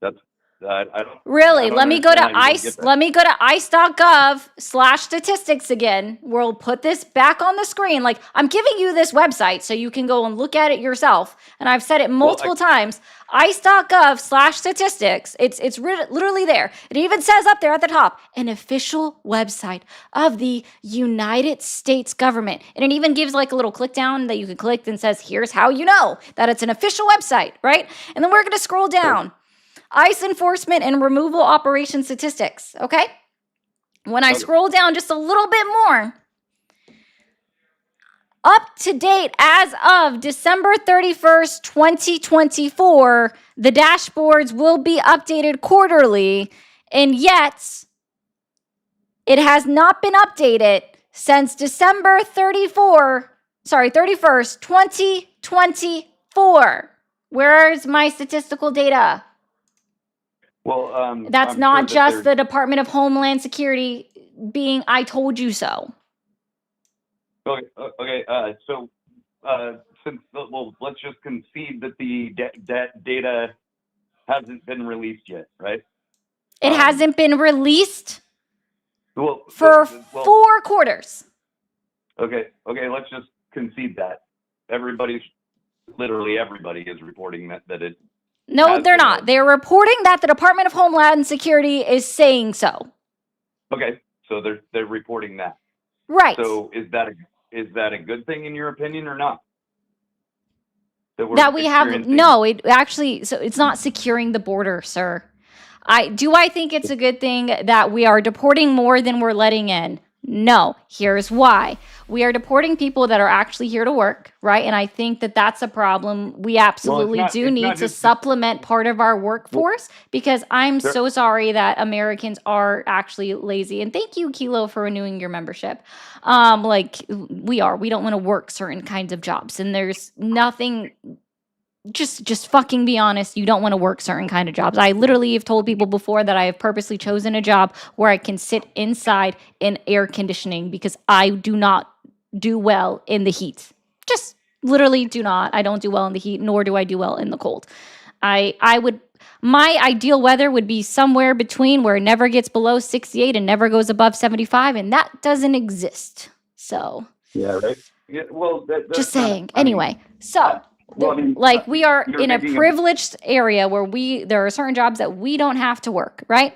That's I don't. Really? I don't Let me go to understand how you don't ICE. get that. Let me go to ice.gov/statistics again. We'll put this back on the screen. Like, I'm giving you this website so you can go and look at it yourself. And I've said it multiple times. ice.gov/statistics. It's literally there. It even says up there at the top, an official website of the United States government. And it even gives like a little click down that you can click and says, here's how you know that it's an official website, right? And then we're going to scroll down. ICE enforcement and removal operation statistics, okay? When I scroll down just a little bit more, up to date as of December 31st, 2024, the dashboards will be updated quarterly, and yet it has not been updated since December 31st, 2024. Where's my statistical data? Well, That's I'm not sure that just the Department of Homeland Security being, I told you so. Okay. So, let's just concede that the data hasn't been released yet, right? It hasn't been released Well, for 4 quarters. Okay. Let's just concede that literally everybody is reporting that it. No, has they're been not. They're reporting that the Department of Homeland Security is saying so. Okay, so they're reporting that. Right. So is that a good thing in your opinion or not? That we have it's not securing the border, sir. I think it's a good thing that we are deporting more than we're letting in. No, here's why. We are deporting people that are actually here to work, right? And I think that that's a problem. We absolutely do need to supplement part of our workforce because I'm so sorry that Americans are actually lazy. And thank you, Kilo, for renewing your membership. We don't want to work certain kinds of jobs. And there's nothing... Just fucking be honest. You don't want to work certain kind of jobs. I literally have told people before that I have purposely chosen a job where I can sit inside in air conditioning because I do not do well in the heat. Just literally do not. I don't do well in the heat, nor do I do well in the cold. My ideal weather would be somewhere between where it never gets below 68 and never goes above 75, and that doesn't exist. So. Yeah, right. Yeah, well, just saying. Anyway, we are in a privileged area where there are certain jobs that we don't have to work, right?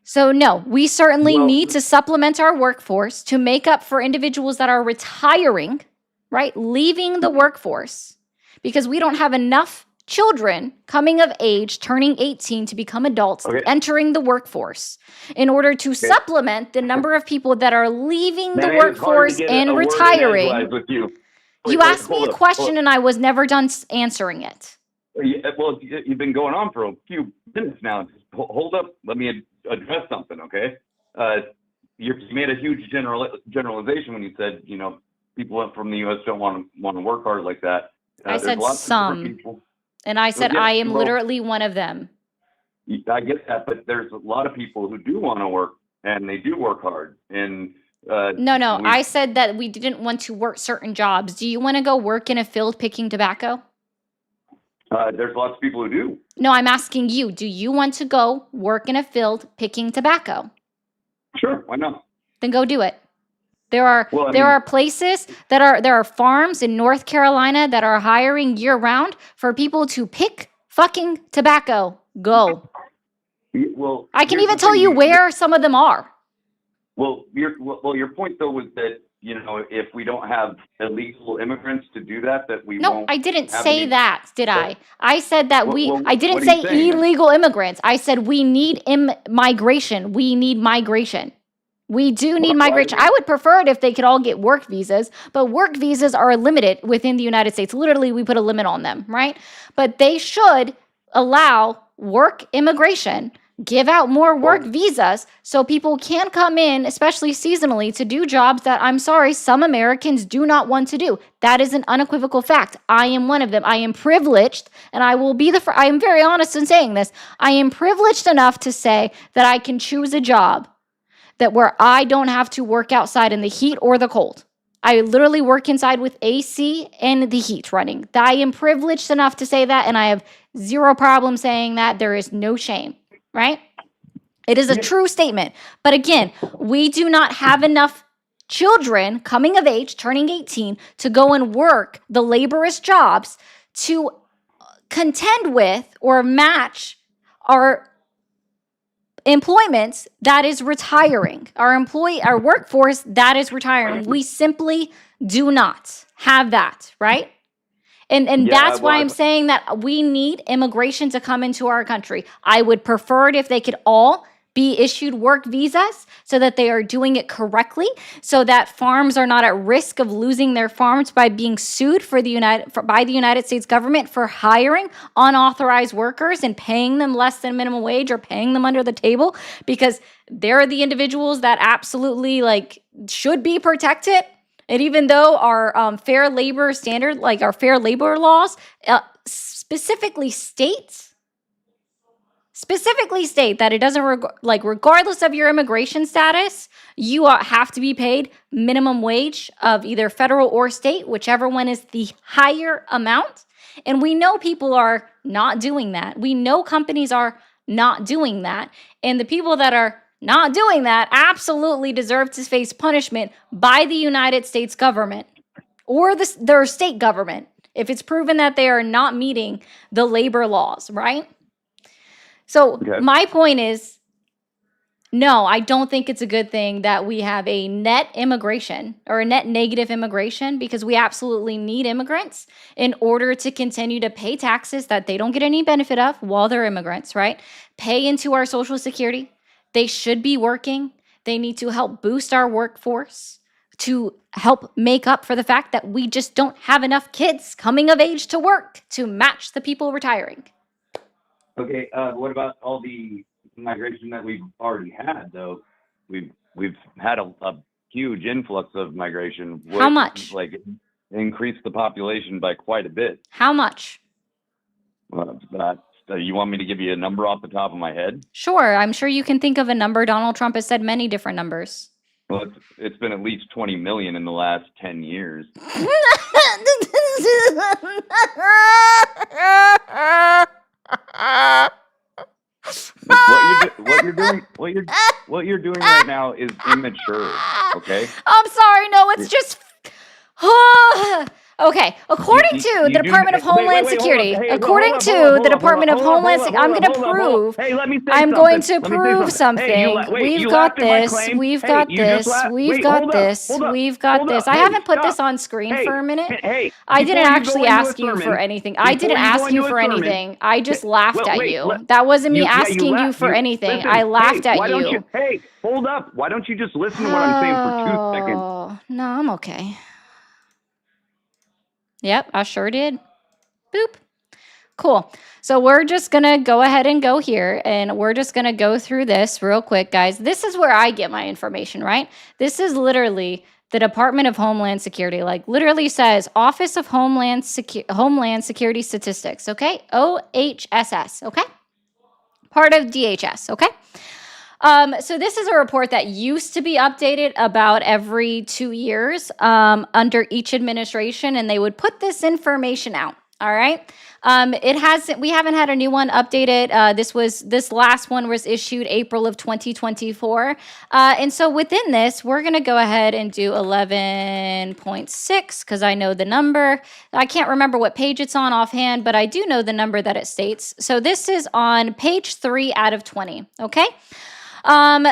So no, we certainly need to supplement our workforce to make up for individuals that are retiring, right? Leaving the workforce because we don't have enough children coming of age, turning 18 to become adults, entering the workforce in order to supplement the number of people that are leaving the workforce and retiring. You asked me a question and I was never done answering it. Yeah, well, you've been going on for a few minutes now. Just hold up. Let me address something, okay? You made a huge generalization when you said, people from the U.S. don't want to work hard like that. I said some, and I said I am literally one of them. I get that, but there's a lot of people who do want to work, and they do work hard, and No, I said that we didn't want to work certain jobs. Do you want to go work in a field picking tobacco? There's lots of people who do. No, I'm asking you. Do you want to go work in a field picking tobacco? Sure, why not? Then go do it. There are places there are farms in North Carolina that are hiring year round for people to pick fucking tobacco. Go. Well, I can even tell you where some of them are. Well, your point though was that if we don't have illegal immigrants to do that we won't. No, I didn't say that, did I? I said that I didn't say illegal immigrants. I said we need migration. We need migration. We do need migration. I would prefer it if they could all get work visas, but work visas are limited within the United States. Literally, we put a limit on them, right? But they should allow work immigration, give out more work visas so people can come in, especially seasonally, to do jobs that, I'm sorry, some Americans do not want to do. That is an unequivocal fact. I am one of them. I am privileged, and I will be I am very honest in saying this. I am privileged enough to say that I can choose a job where I don't have to work outside in the heat or the cold. I literally work inside with AC and the heat running. I am privileged enough to say that, and I have zero problem saying that. There is no shame. right? It is a true statement. But again, we do not have enough children coming of age, turning 18, to go and work the laborious jobs to contend with or match our employment that is retiring, our workforce that is retiring. We simply do not have that, right? And that's why I'm saying that we need immigration to come into our country. I would prefer it if they could all be issued work visas so that they are doing it correctly, so that farms are not at risk of losing their farms by being sued by the United States government for hiring unauthorized workers and paying them less than minimum wage or paying them under the table, because they're the individuals that absolutely should be protected. And even though our fair labor standard, like our fair labor laws, specifically state that it doesn't regardless of your immigration status, you have to be paid minimum wage of either federal or state, whichever one is the higher amount. And we know people are not doing that. We know companies are not doing that. And the people that are not doing that absolutely deserve to face punishment by the United States government or their state government if it's proven that they are not meeting the labor laws, right? So my point is, no, I don't think it's a good thing that we have a net immigration or a net negative immigration, because we absolutely need immigrants in order to continue to pay taxes that they don't get any benefit of while they're immigrants, right? Pay into our Social Security. They should be working. They need to help boost our workforce to help make up for the fact that we just don't have enough kids coming of age to work to match the people retiring. Okay, what about all the migration that we've already had, though? We've had a huge influx of migration. How much? Increased the population by quite a bit. How much? You want me to give you a number off the top of my head? Sure, I'm sure you can think of a number. Donald Trump has said many different numbers. Well, it's been at least 20 million in the last 10 years. What you're doing right now is immature. Okay. I'm sorry. No, it's just. Okay. According to the Department of Homeland Security, according to the Department of Homeland Security, I'm going to prove. I'm going to prove something. We've got this. We've got this. We've got this. We've got this. I haven't put this on screen for a minute. I didn't actually ask you for anything. I didn't ask you for anything. I just laughed at you. That wasn't me asking you for anything. I laughed at you. Hey, hold up. Why don't you just listen to what I'm saying for 2 seconds? No, I'm okay. Yep, I sure did. Boop. Cool. So we're just going to go ahead and go here, and we're just going to go through this real quick, guys. This is where I get my information, right? This is literally the Department of Homeland Security, literally says Office of Homeland Security Statistics, okay? OHSS, okay? Part of DHS, okay? So this is a report that used to be updated about every 2 years under each administration, and they would put this information out. All right. We haven't had a new one updated. This last one was issued April of 2024. And so within this, we're going to go ahead and do 11.6 because I know the number. I can't remember what page it's on offhand, but I do know the number that it states. So this is on page 3 out of 20. Okay.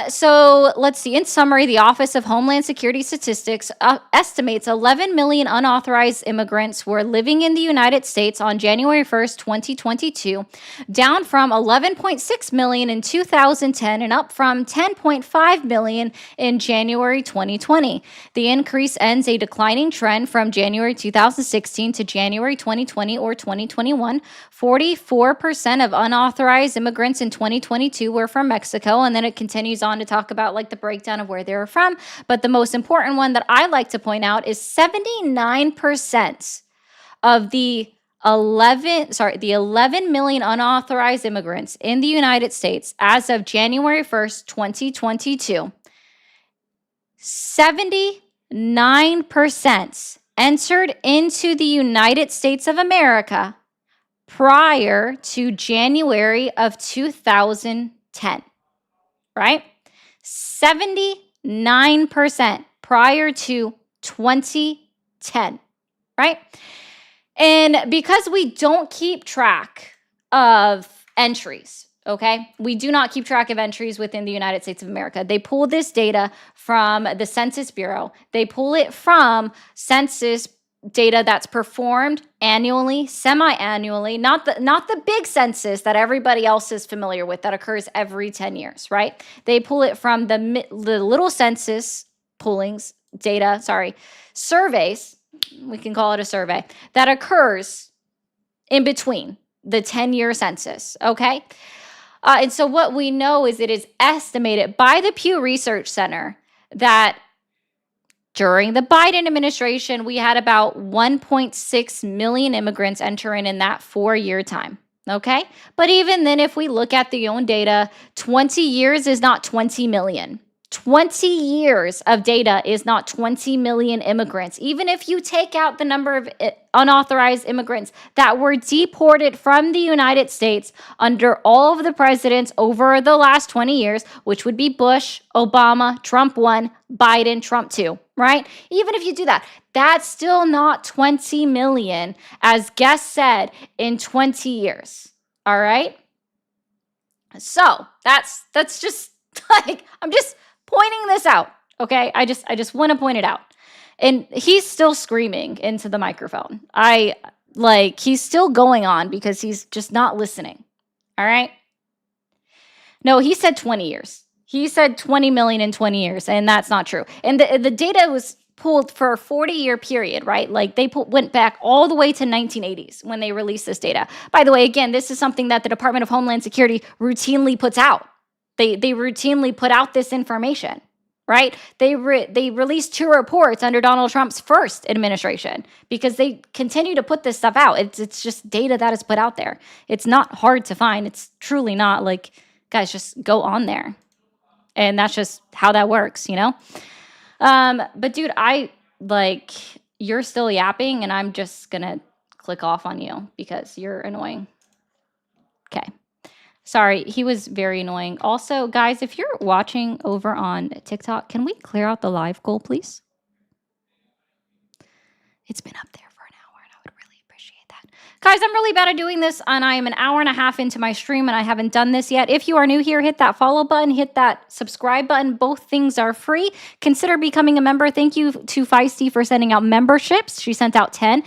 So let's see. In summary, the Office of Homeland Security Statistics estimates 11 million unauthorized immigrants were living in the United States on January 1st, 2022, down from 11.6 million in 2010 and up from 10.5 million in January 2020. The increase ends a declining trend from January 2016 to January 2020 or 2021. 44% of unauthorized immigrants in 2022 were from Mexico, and then it continues on to talk about the breakdown of where they were from. But the most important one that I like to point out is 79% of the 11 million unauthorized immigrants in the United States as of January 1st, 2022. 79% entered into the United States of America prior to January of 2010. 2010, right? 79% prior to 2010, right? And because we don't keep track of entries, okay? We do not keep track of entries within the United States of America. They pull this data from the Census Bureau. They pull it from census data that's performed annually, semi-annually, not the big census that everybody else is familiar with that occurs every 10 years, right? They pull it from the little census surveys, we can call it a survey, that occurs in between the 10-year census, okay? And so what we know is it is estimated by the Pew Research Center that during the Biden administration, we had about 1.6 million immigrants entering in that 4-year time. Okay? But even then, if we look at the own data, 20 years is not 20 million. 20 years of data is not 20 million immigrants. Even if you take out the number of unauthorized immigrants that were deported from the United States under all of the presidents over the last 20 years, which would be Bush, Obama, Trump 1, Biden, Trump 2, right? Even if you do that, that's still not 20 million, as guests said, in 20 years. All right? So that's just like, I'm just pointing this out, okay? I just want to point it out. And he's still screaming into the microphone. He's still going on because he's just not listening. All right? No, he said 20 years. He said 20 million in 20 years, and that's not true. And the data was pulled for a 40-year period, right? Like they went back all the way to 1980s when they released this data. By the way, again, this is something that the Department of Homeland Security routinely puts out. They routinely put out this information, right? They released 2 reports under Donald Trump's first administration because they continue to put this stuff out. It's just data that is put out there. It's not hard to find. It's truly not. Like, guys, just go on there. And that's just how that works, you know? But dude, you're still yapping and I'm just gonna click off on you because you're annoying. Okay. Sorry, he was very annoying. Also, guys, if you're watching over on TikTok, can we clear out the live goal, please? It's been up there for an hour, and I would really appreciate that. Guys, I'm really bad at doing this, and I am an hour and a half into my stream, and I haven't done this yet. If you are new here, hit that follow button, hit that subscribe button. Both things are free. Consider becoming a member. Thank you to Feisty for sending out memberships. She sent out 10.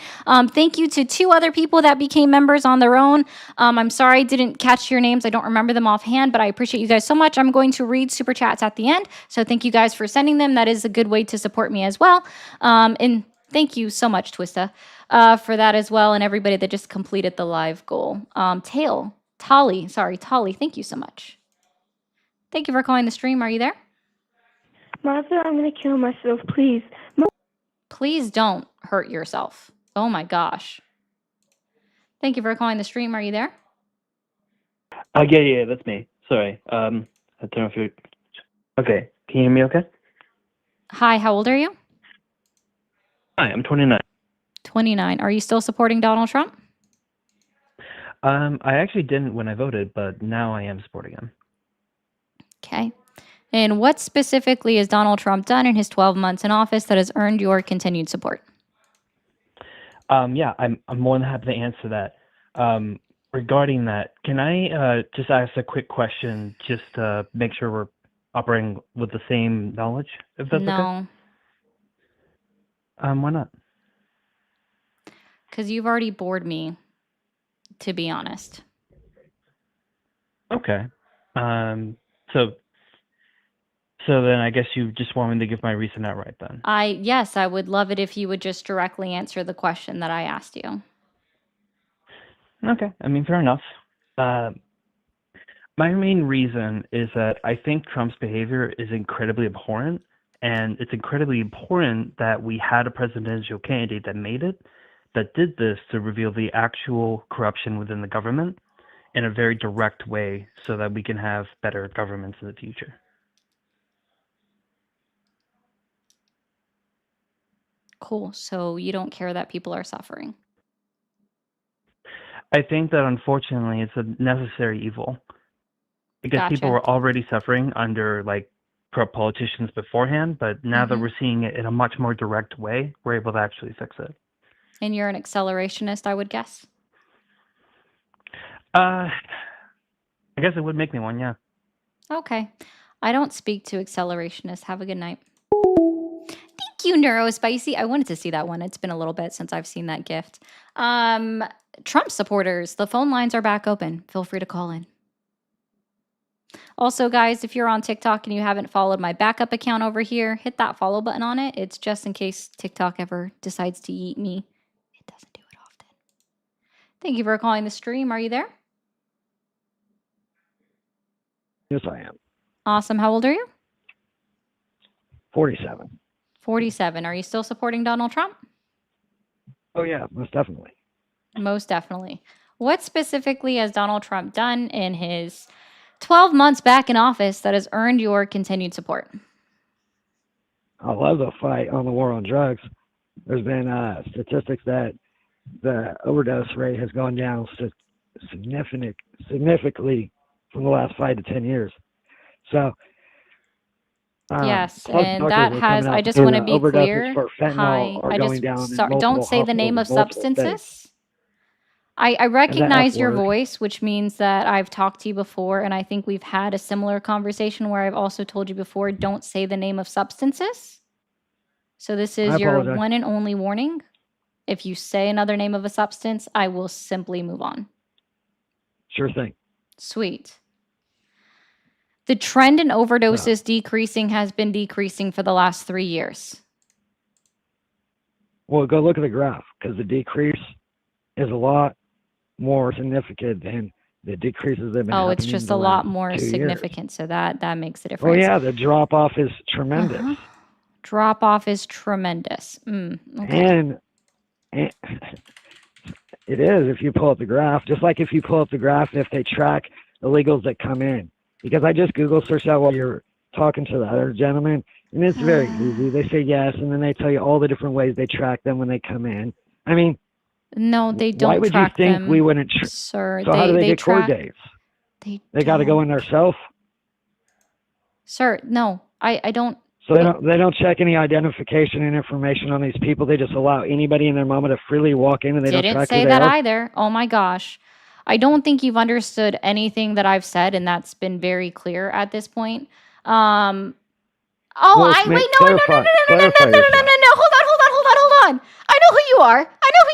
Thank you to 2 other people that became members on their own. I'm sorry I didn't catch your names. I don't remember them offhand, but I appreciate you guys so much. I'm going to read super chats at the end, so thank you guys for sending them. That is a good way to support me as well. And thank you so much, Twista, for that as well, and everybody that just completed the live goal. Tolly, thank you so much. Thank you for calling the stream. Are you there? Mother, I'm going to kill myself, please. Please don't hurt yourself. Oh my gosh. Thank you for calling the stream. Are you there? Yeah, that's me. Sorry. I don't know if you're... Okay, can you hear me okay? Hi, how old are you? Hi, I'm 29. 29. Are you still supporting Donald Trump? I actually didn't when I voted, but now I am supporting him. Okay. And what specifically has Donald Trump done in his 12 months in office that has earned your continued support? Yeah, I'm more than happy to answer that. Regarding that, can I just ask a quick question just to make sure we're operating with the same knowledge, if that's okay? Why not? Because you've already bored me, to be honest. Okay. So then I guess you just want me to give my reason outright then. Yes, I would love it if you would just directly answer the question that I asked you. Okay, I mean, fair enough. My main reason is that I think Trump's behavior is incredibly abhorrent, and it's incredibly important that we had a presidential candidate that made it, that did this to reveal the actual corruption within the government in a very direct way so that we can have better governments in the future. Cool. So you don't care that people are suffering? I think that unfortunately it's a necessary evil. because people Gotcha. were already suffering under like politicians beforehand, but now that hmm we're seeing it in a much more direct way, we're able to actually fix it. And you're an accelerationist, I would guess. I guess it would make me one, yeah. Okay. I don't speak to accelerationists. Have a good night. Thank you, Neurospicy. I wanted to see that one. It's been a little bit since I've seen that gift. Trump supporters, the phone lines are back open. Feel free to call in. Also, guys, if you're on TikTok and you haven't followed my backup account over here, hit that follow button on it. It's just in case TikTok ever decides to eat me. It doesn't do it often. Thank you for calling the stream. Are you there? Yes, I am. Awesome. How old are you? 47. 47. Are you still supporting Donald Trump? Oh, yeah, most definitely. Most definitely. What specifically has Donald Trump done in his 12 months back in office that has earned your continued support? I love the fight on the war on drugs. There's been statistics that the overdose rate has gone down significantly from the last 5 to 10 years. So, Yes, plus and doctors that are has, coming I out just saying want to that be overdoses clear. for fentanyl Hi, are I going just, down in sorry, multiple don't say the name of hospitals in multiple substances. states. I And the F recognize your word. voice, which means that I've talked to you before, and I think we've had a similar conversation where I've also told you before, don't say the name of substances. So this I is your apologize. one and only warning. If you say another name of a substance, I will simply move on. Sure thing. Sweet. The trend in overdoses decreasing has been decreasing for the last 3 years. Well, go look at the graph because the decrease is a lot more significant than the decreases that have been Oh, it's happening just the a lot last more 2 years. significant, so that makes a Oh, difference. yeah, the drop off is tremendous. Uh-huh. Drop off is tremendous. Okay. And it is if you pull up the graph, just like if you pull up the graph, if they track illegals that come in. Because I just Google searched that while you're talking to the other gentleman, and it's very easy. They say yes, and then they tell you all the different ways they track them when they come in. I mean, No, they don't why would you track think them, we wouldn't? sir. So how do they get court track. dates? They got to go in themselves. Sir, no, I don't. So they don't check any identification and information on these people. They just allow anybody and their mama to freely walk in, and they don't Didn't track say who they that are. either. Oh my gosh. I don't think you've understood anything that I've said, and that's been very clear at this point. Oh, Well, wait, no, clarify yourself. hold on. I know who you are. I know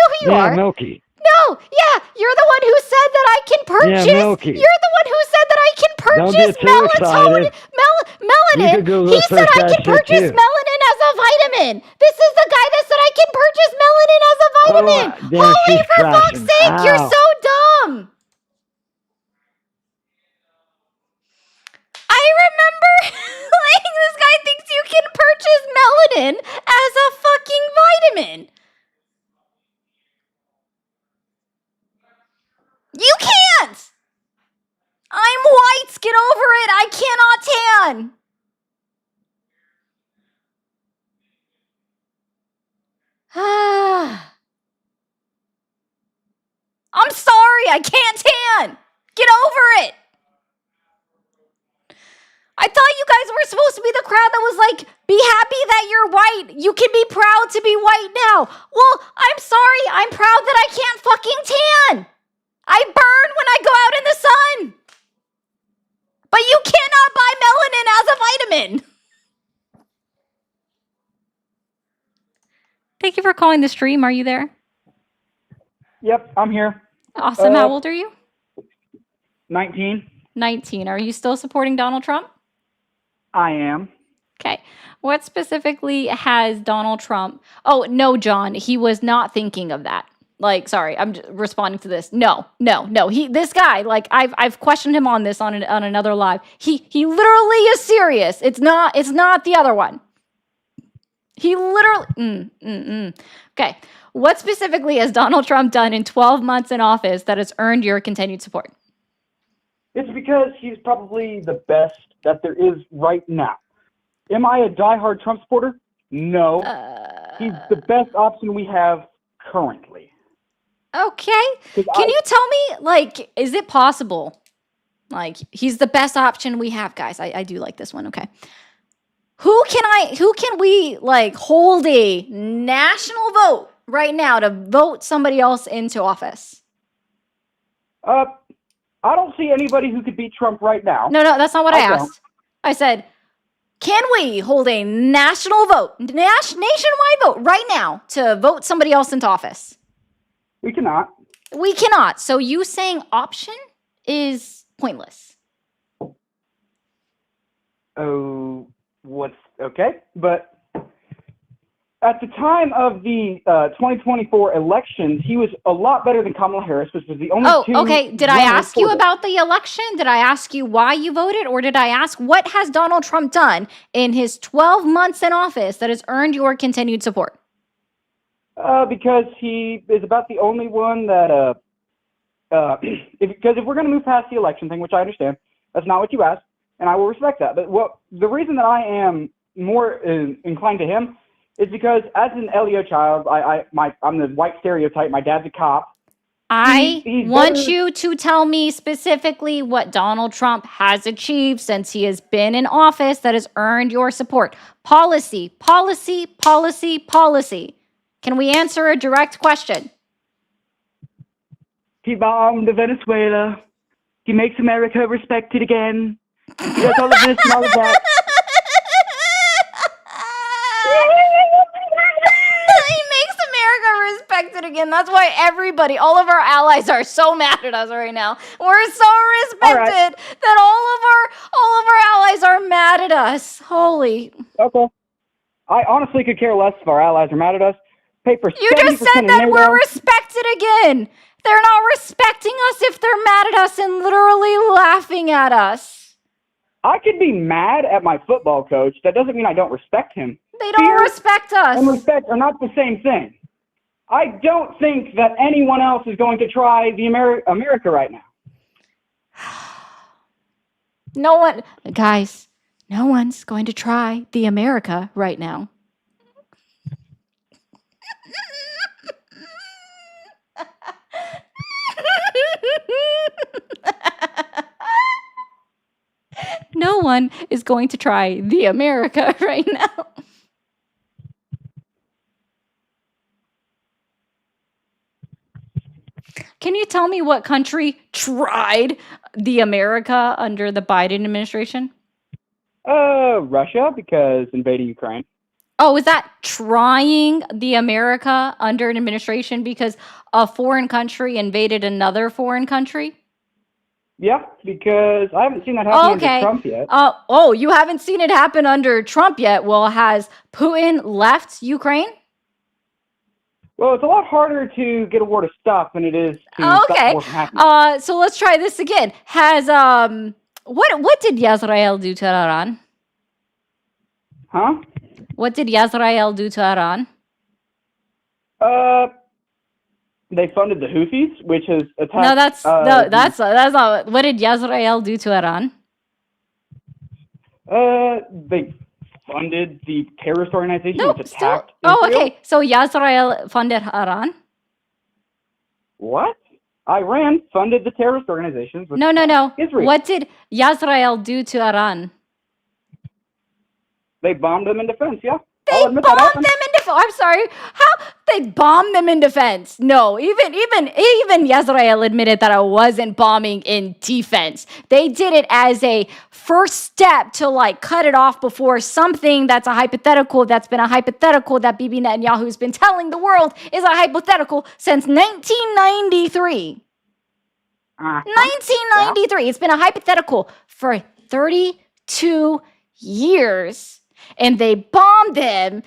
who you Yeah, are. Milky. No, yeah, you're the one who said that I can purchase. Milky. You're the one who said that I can Don't purchase get too excited. You melanin. could Google He said search I that can shit purchase too. melanin as a vitamin. This is the guy that said I can purchase melanin as a vitamin. Damn, Holy, she's for fuck's crashing. sake, you're Ow. so dumb. I remember like this guy thinks you can purchase melanin as a fucking vitamin. You can't! I'm white! Get over it! I cannot tan! I'm sorry, I can't tan! Get over it! I thought you guys were supposed to be the crowd that was like, be happy that you're white. You can be proud to be white now. Well, I'm sorry, I'm proud that I can't fucking tan! I burn when I go out in the sun. But you cannot buy melanin as a vitamin. Thank you for calling the stream. Are you there? Yep, I'm here. Awesome. How old are you? 19. 19. Are you still supporting Donald Trump? I am. Okay. What specifically has Donald Trump? Oh, no, John. He was not thinking of that. Like, sorry, I'm just responding to this. No. This guy, like, I've questioned him on this on another live. He literally is serious. It's not the other one. He literally. Okay. What specifically has Donald Trump done in 12 months in office that has earned your continued support? It's because he's probably the best that there is right now. Am I a diehard Trump supporter? No. He's the best option we have currently. Okay. Can you tell me, like, is it possible Like, he's the best option we have, guys. I do like this one. Okay. Who can we like hold a national vote right now to vote somebody else into office? I don't see anybody who could beat Trump right now. No, that's not what I don't. asked. I said, can we hold a national vote, nationwide vote right now to vote somebody else into office? We cannot. We cannot. So you saying option is pointless. Oh, what's okay? But at the time of the 2024 elections, he was a lot better than Kamala Harris, which was the only two. Okay. Did I runners ask you for it. about the election? Did I ask you why you voted? Or did I ask what has Donald Trump done in his 12 months in office that has earned your continued support? Because he is about the only one that, because if we're going to move past the election thing, which I understand, that's not what you asked, and I will respect that. But the reason that I am more inclined to him is because as an LEO child, I'm the white stereotype. My dad's a cop. I He's want better- you to tell me specifically what Donald Trump has achieved since he has been in office that has earned your support. Policy. Can we answer a direct question? He bombed Venezuela. He makes America respected again. He does all of this and all of that. He makes America respected again. That's why everybody, all of our allies are so mad at us right now. We're so respected that all of our allies are mad at us. Holy. Okay. I honestly could care less if our allies are mad at us. Pay for You just 70% said of that NATO. we're respected again. They're not respecting us if they're mad at us and literally laughing at us. I could be mad at my football coach. That doesn't mean I don't respect him. They don't Fear respect us. and respect are not the same thing. I don't think that anyone else is going to try the America right now. No one, guys, no one's going to try the America right now. No one is going to try the America right now. Can you tell me what country tried the America under the Biden administration? Russia, because invading Ukraine. Oh, is that trying the America under an administration because a foreign country invaded another foreign country? Yeah, because I haven't seen that happen Okay. under Trump yet. You haven't seen it happen under Trump yet. Well, has Putin left Ukraine? Well, it's a lot harder to get a war to stop than it is to stop Okay. war from happening. So let's try this again. Has what did Israel do to Iran? Huh? What did Israel do to Iran? They funded the Houthis, which has attacked. No, that's not. What did Israel do to Iran? They funded the terrorist organization which attacked. Oh, Israel. okay. So Israel funded Iran. What? Iran funded the terrorist organizations. which No. attacked Israel. What did Israel do to Iran? They bombed them in defense. Yeah. They I'll admit that bombed happened. them in defense. I'm sorry. How they bombed them in defense? No, even Israel admitted that I wasn't bombing in defense. They did it as a first step to like cut it off before something that's a hypothetical that's been a hypothetical that Bibi Netanyahu's been telling the world is a hypothetical since 1993. 1993. It's been a hypothetical for 32 years. And they bombed them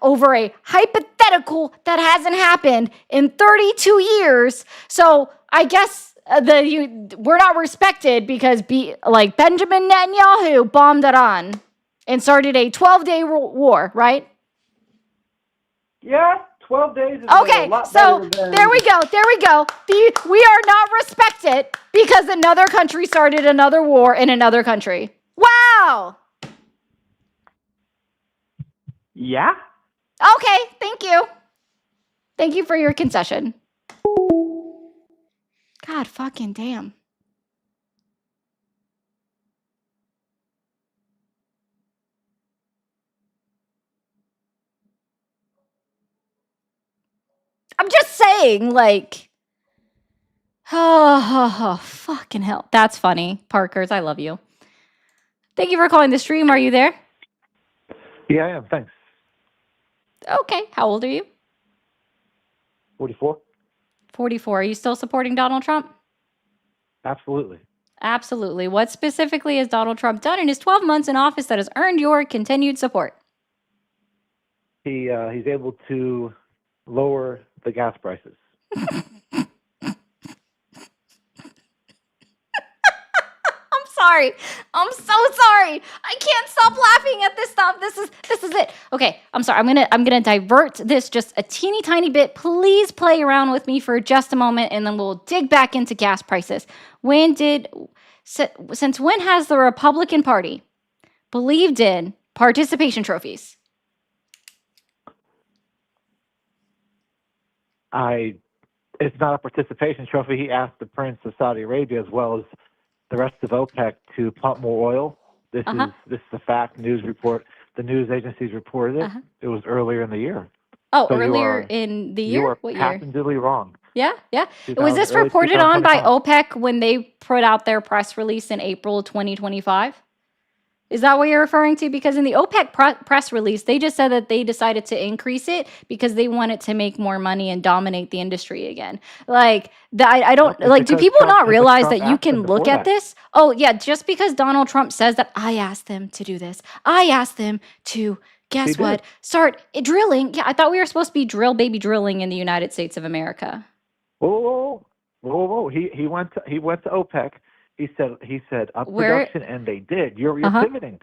over a hypothetical that hasn't happened in 32 years. So I guess we're not respected because Benjamin Netanyahu bombed Iran and started a 12-day war, right? Yeah, 12 days is Okay, a lot so better than... there we go. We are not respected because another country started another war in another country. Wow. Yeah? Okay, thank you. Thank you for your concession. God fucking damn. I'm just saying, like, oh, fucking hell. That's funny. Parkers, I love you. Thank you for calling the stream. Are you there? Yeah, I am. Thanks. Okay. How old are you? 44? 44. Are you still supporting Donald Trump? Absolutely. Absolutely. What specifically has Donald Trump done in his 12 months in office that has earned your continued support? He's able to lower the gas prices. I'm sorry. I'm so sorry. I can't stop laughing at this stuff. This is it. Okay, I'm sorry. I'm gonna divert this just a teeny tiny bit. Please play around with me for just a moment, and then we'll dig back into gas prices. Since when has the Republican Party believed in participation trophies? It's not a participation trophy. He asked the Prince of Saudi Arabia as well as the rest of OPEC to pump more oil. This is a fact. News report. The news agencies reported it. It was earlier in the year. Oh, So earlier in the year? You are What year? patently wrong. Yeah. Was this early reported on by 2025. OPEC when they put out their press release in April 2025? Is that what you're referring to? Because in the OPEC press release, they just said that they decided to increase it because they wanted to make more money and dominate the industry again. Like, I don't, It's like, do because people Trump- not because realize Trump that you asked can them look before at that. this? Oh, yeah, just because Donald Trump says that I asked them to do this, I asked them to, guess He what, did. start drilling. Yeah, I thought we were supposed to be baby drilling in the United States of America. Whoa. He went to OPEC. He said up Where- production, and they did. You're Uh-huh. pivoting.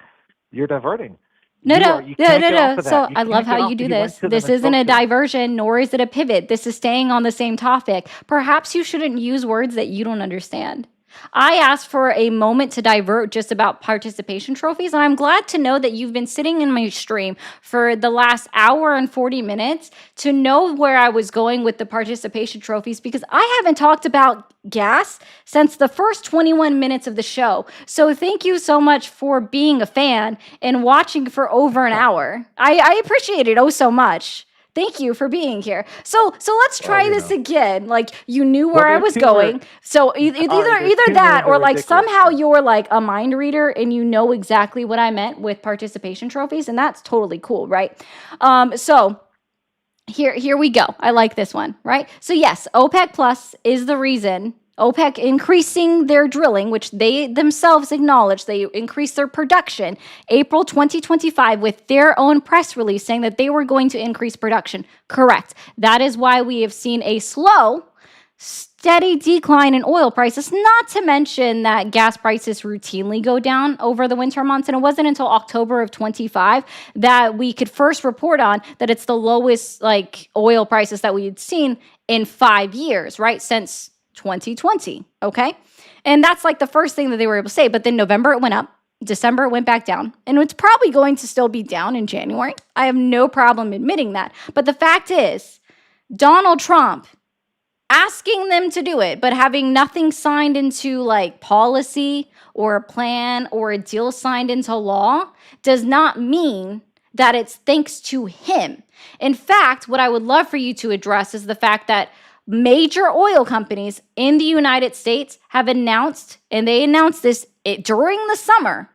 You're diverting. No. You can't get off of So that. You I love can't get how off- you do he went this. to them This and isn't a spoke to them. diversion, nor is it a pivot. This is staying on the same topic. Perhaps you shouldn't use words that you don't understand. I asked for a moment to divert just about participation trophies, and I'm glad to know that you've been sitting in my stream for the last hour and 40 minutes to know where I was going with the participation trophies, because I haven't talked about gas since the first 21 minutes of the show. So thank you so much for being a fan and watching for over an hour. I appreciate it so much. Thank you for being here. So let's try this again. Like, you knew where I there's was humor. going. So either there's humor that, in or the like ridiculous somehow you're like a mind reader and you know exactly what I meant with participation trophies, and that's totally cool, right? So here we go. I like this one, right? So yes, OPEC Plus is the reason. OPEC increasing their drilling, which they themselves acknowledge, they increased their production April 2025 with their own press release saying that they were going to increase production. Correct. That is why we have seen a slow, steady decline in oil prices, not to mention that gas prices routinely go down over the winter months. And it wasn't until October of 25 that we could first report on that it's the lowest like oil prices that we had seen in 5 years, right? Since 2020, okay? And that's like the first thing that they were able to say. But then November it went up, December it went back down, and it's probably going to still be down in January. I have no problem admitting that. But the fact is, Donald Trump asking them to do it, but having nothing signed into like policy or a plan or a deal signed into law does not mean that it's thanks to him. In fact, what I would love for you to address is the fact that major oil companies in the United States have announced, and they announced this during the summer,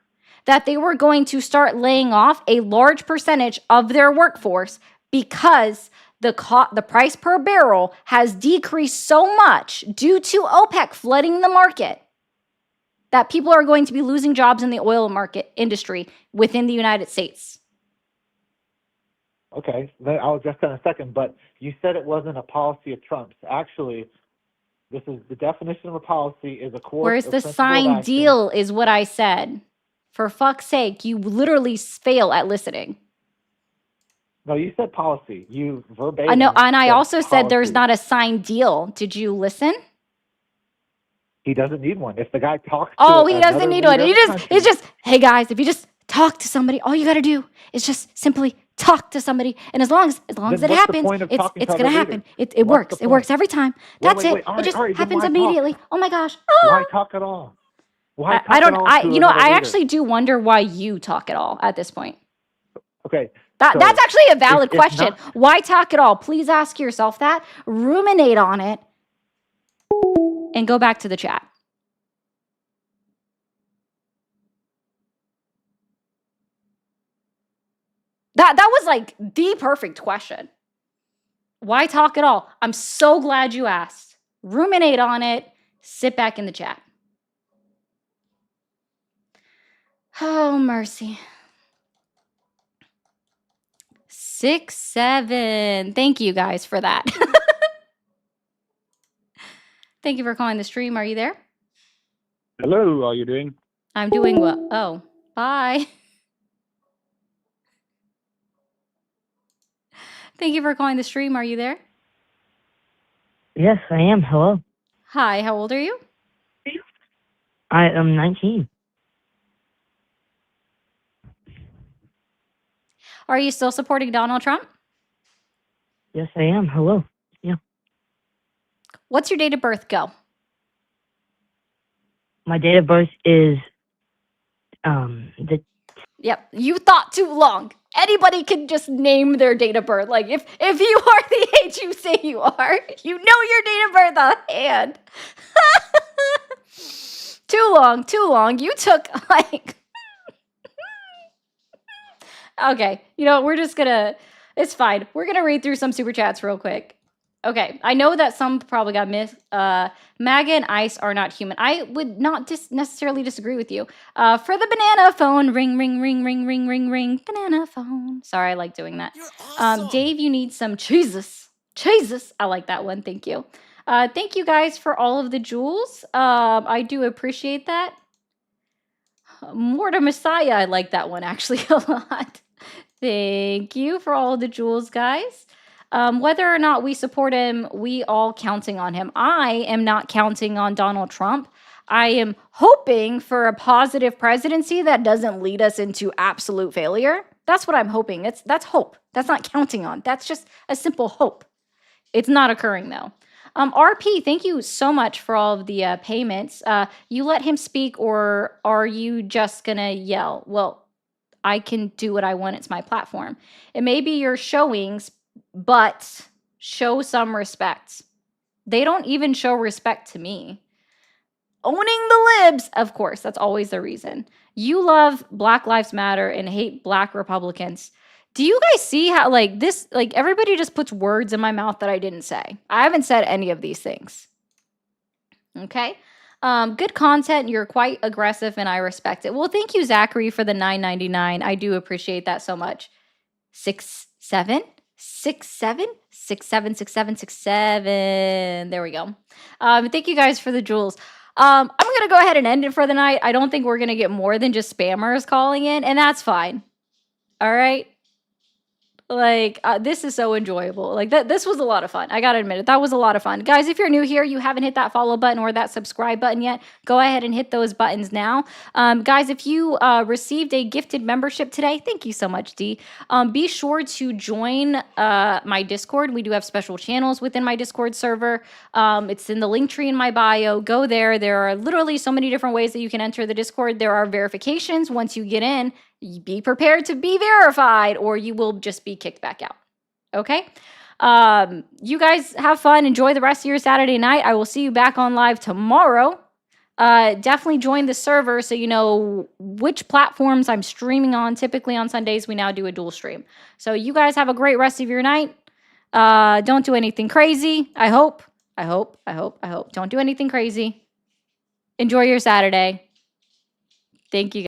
that they were going to start laying off a large percentage of their workforce because the price per barrel has decreased so much due to OPEC flooding the market that people are going to be losing jobs in the oil market industry within the United States. Okay, then I'll address that in a second. But you said it wasn't a policy of Trump's. Actually, this is the definition of a policy is a course. Where's or the principle of signed action. deal is what I said. For fuck's sake, you literally fail at listening. No, you said policy. You verbatim. I know, and I said also said there's policy. not a signed deal. Did you listen? He doesn't need one. If the guy talks to Oh, he another doesn't need leader one. of He the just, country- it's just, hey guys, if you just talk to somebody, all you got to do is just simply talk to somebody, and as long as Then it what's the happens, point of talking it's to gonna other happen. leaders? It What's works. the It works point? every time. Wait, That's wait, it. wait. All It right, just all right, then happens why talk? immediately. Oh my gosh. Why talk at all? Why talk I don't. at all I to you know another I leader? actually do wonder why you talk at all at this point. Okay. That's so actually a valid it's question. not- Why talk at all? Please ask yourself that. Ruminate on it. And go back to the chat. That was like the perfect question. Why talk at all? I'm so glad you asked. Ruminate on it. Sit back in the chat. Oh, mercy. 6-7. Thank you guys for that. Thank you for calling the stream. Are you there? Hello, how are you doing? I'm doing well. Oh, bye. Thank you for calling the stream. Are you there? Yes, I am. Hello. Hi, how old are you? I am 19. Are you still supporting Donald Trump? Yes, I am. Hello. Yeah. What's your date of birth? Go. My date of birth is Yep, you thought too long. Anybody can just name their date of birth. Like if you are the age you say you are, you know your date of birth offhand. Too long. You took like okay, you know, we're just gonna, it's fine. We're gonna read through some super chats real quick. Okay, I know that some probably got missed. MAGA and ICE are not human. I would not necessarily disagree with you. For the banana phone, ring, ring, ring, ring, ring, ring, ring, banana phone. Sorry, I like doing that. Dave, you need some Jesus. I like that one. Thank you. Thank you guys for all of the jewels. I do appreciate that. Mortar Messiah, I like that one actually a lot. Thank you for all the jewels, guys. Whether or not we support him, we all counting on him. I am not counting on Donald Trump. I am hoping for a positive presidency that doesn't lead us into absolute failure. That's what I'm hoping. That's hope. That's not counting on. That's just a simple hope. It's not occurring though. RP, thank you so much for all of the payments. You let him speak, or are you just gonna yell? Well, I can do what I want. It's my platform. It may be your showings, but show some respect. They don't even show respect to me. Owning the libs, of course, that's always the reason. You love Black Lives Matter and hate Black Republicans. Do you guys see how everybody just puts words in my mouth that I didn't say? I haven't said any of these things. Okay. Good content. You're quite aggressive and I respect it. Well, thank you, Zachary, for the $9.99. I do appreciate that so much. 6-7. 6-7. 6-7. 6-7. 6-7. There we go. Thank you guys for the jewels. I'm going to go ahead and end it for the night. I don't think we're going to get more than just spammers calling in, and that's fine. All right. This is so enjoyable. This was a lot of fun. I gotta admit it. That was a lot of fun. Guys, if you're new here, you haven't hit that follow button or that subscribe button yet, go ahead and hit those buttons now. Guys, if you received a gifted membership today, thank you so much, D. Be sure to join my Discord. We do have special channels within my Discord server. It's in the link tree in my bio. Go there. There are literally so many different ways that you can enter the Discord. There are verifications once you get in. Be prepared to be verified or you will just be kicked back out. Okay? You guys have fun. Enjoy the rest of your Saturday night. I will see you back on live tomorrow. Definitely join the server so you know which platforms I'm streaming on. Typically on Sundays, we now do a dual stream. So you guys have a great rest of your night. Don't do anything crazy. I hope. Don't do anything crazy. Enjoy your Saturday. Thank you.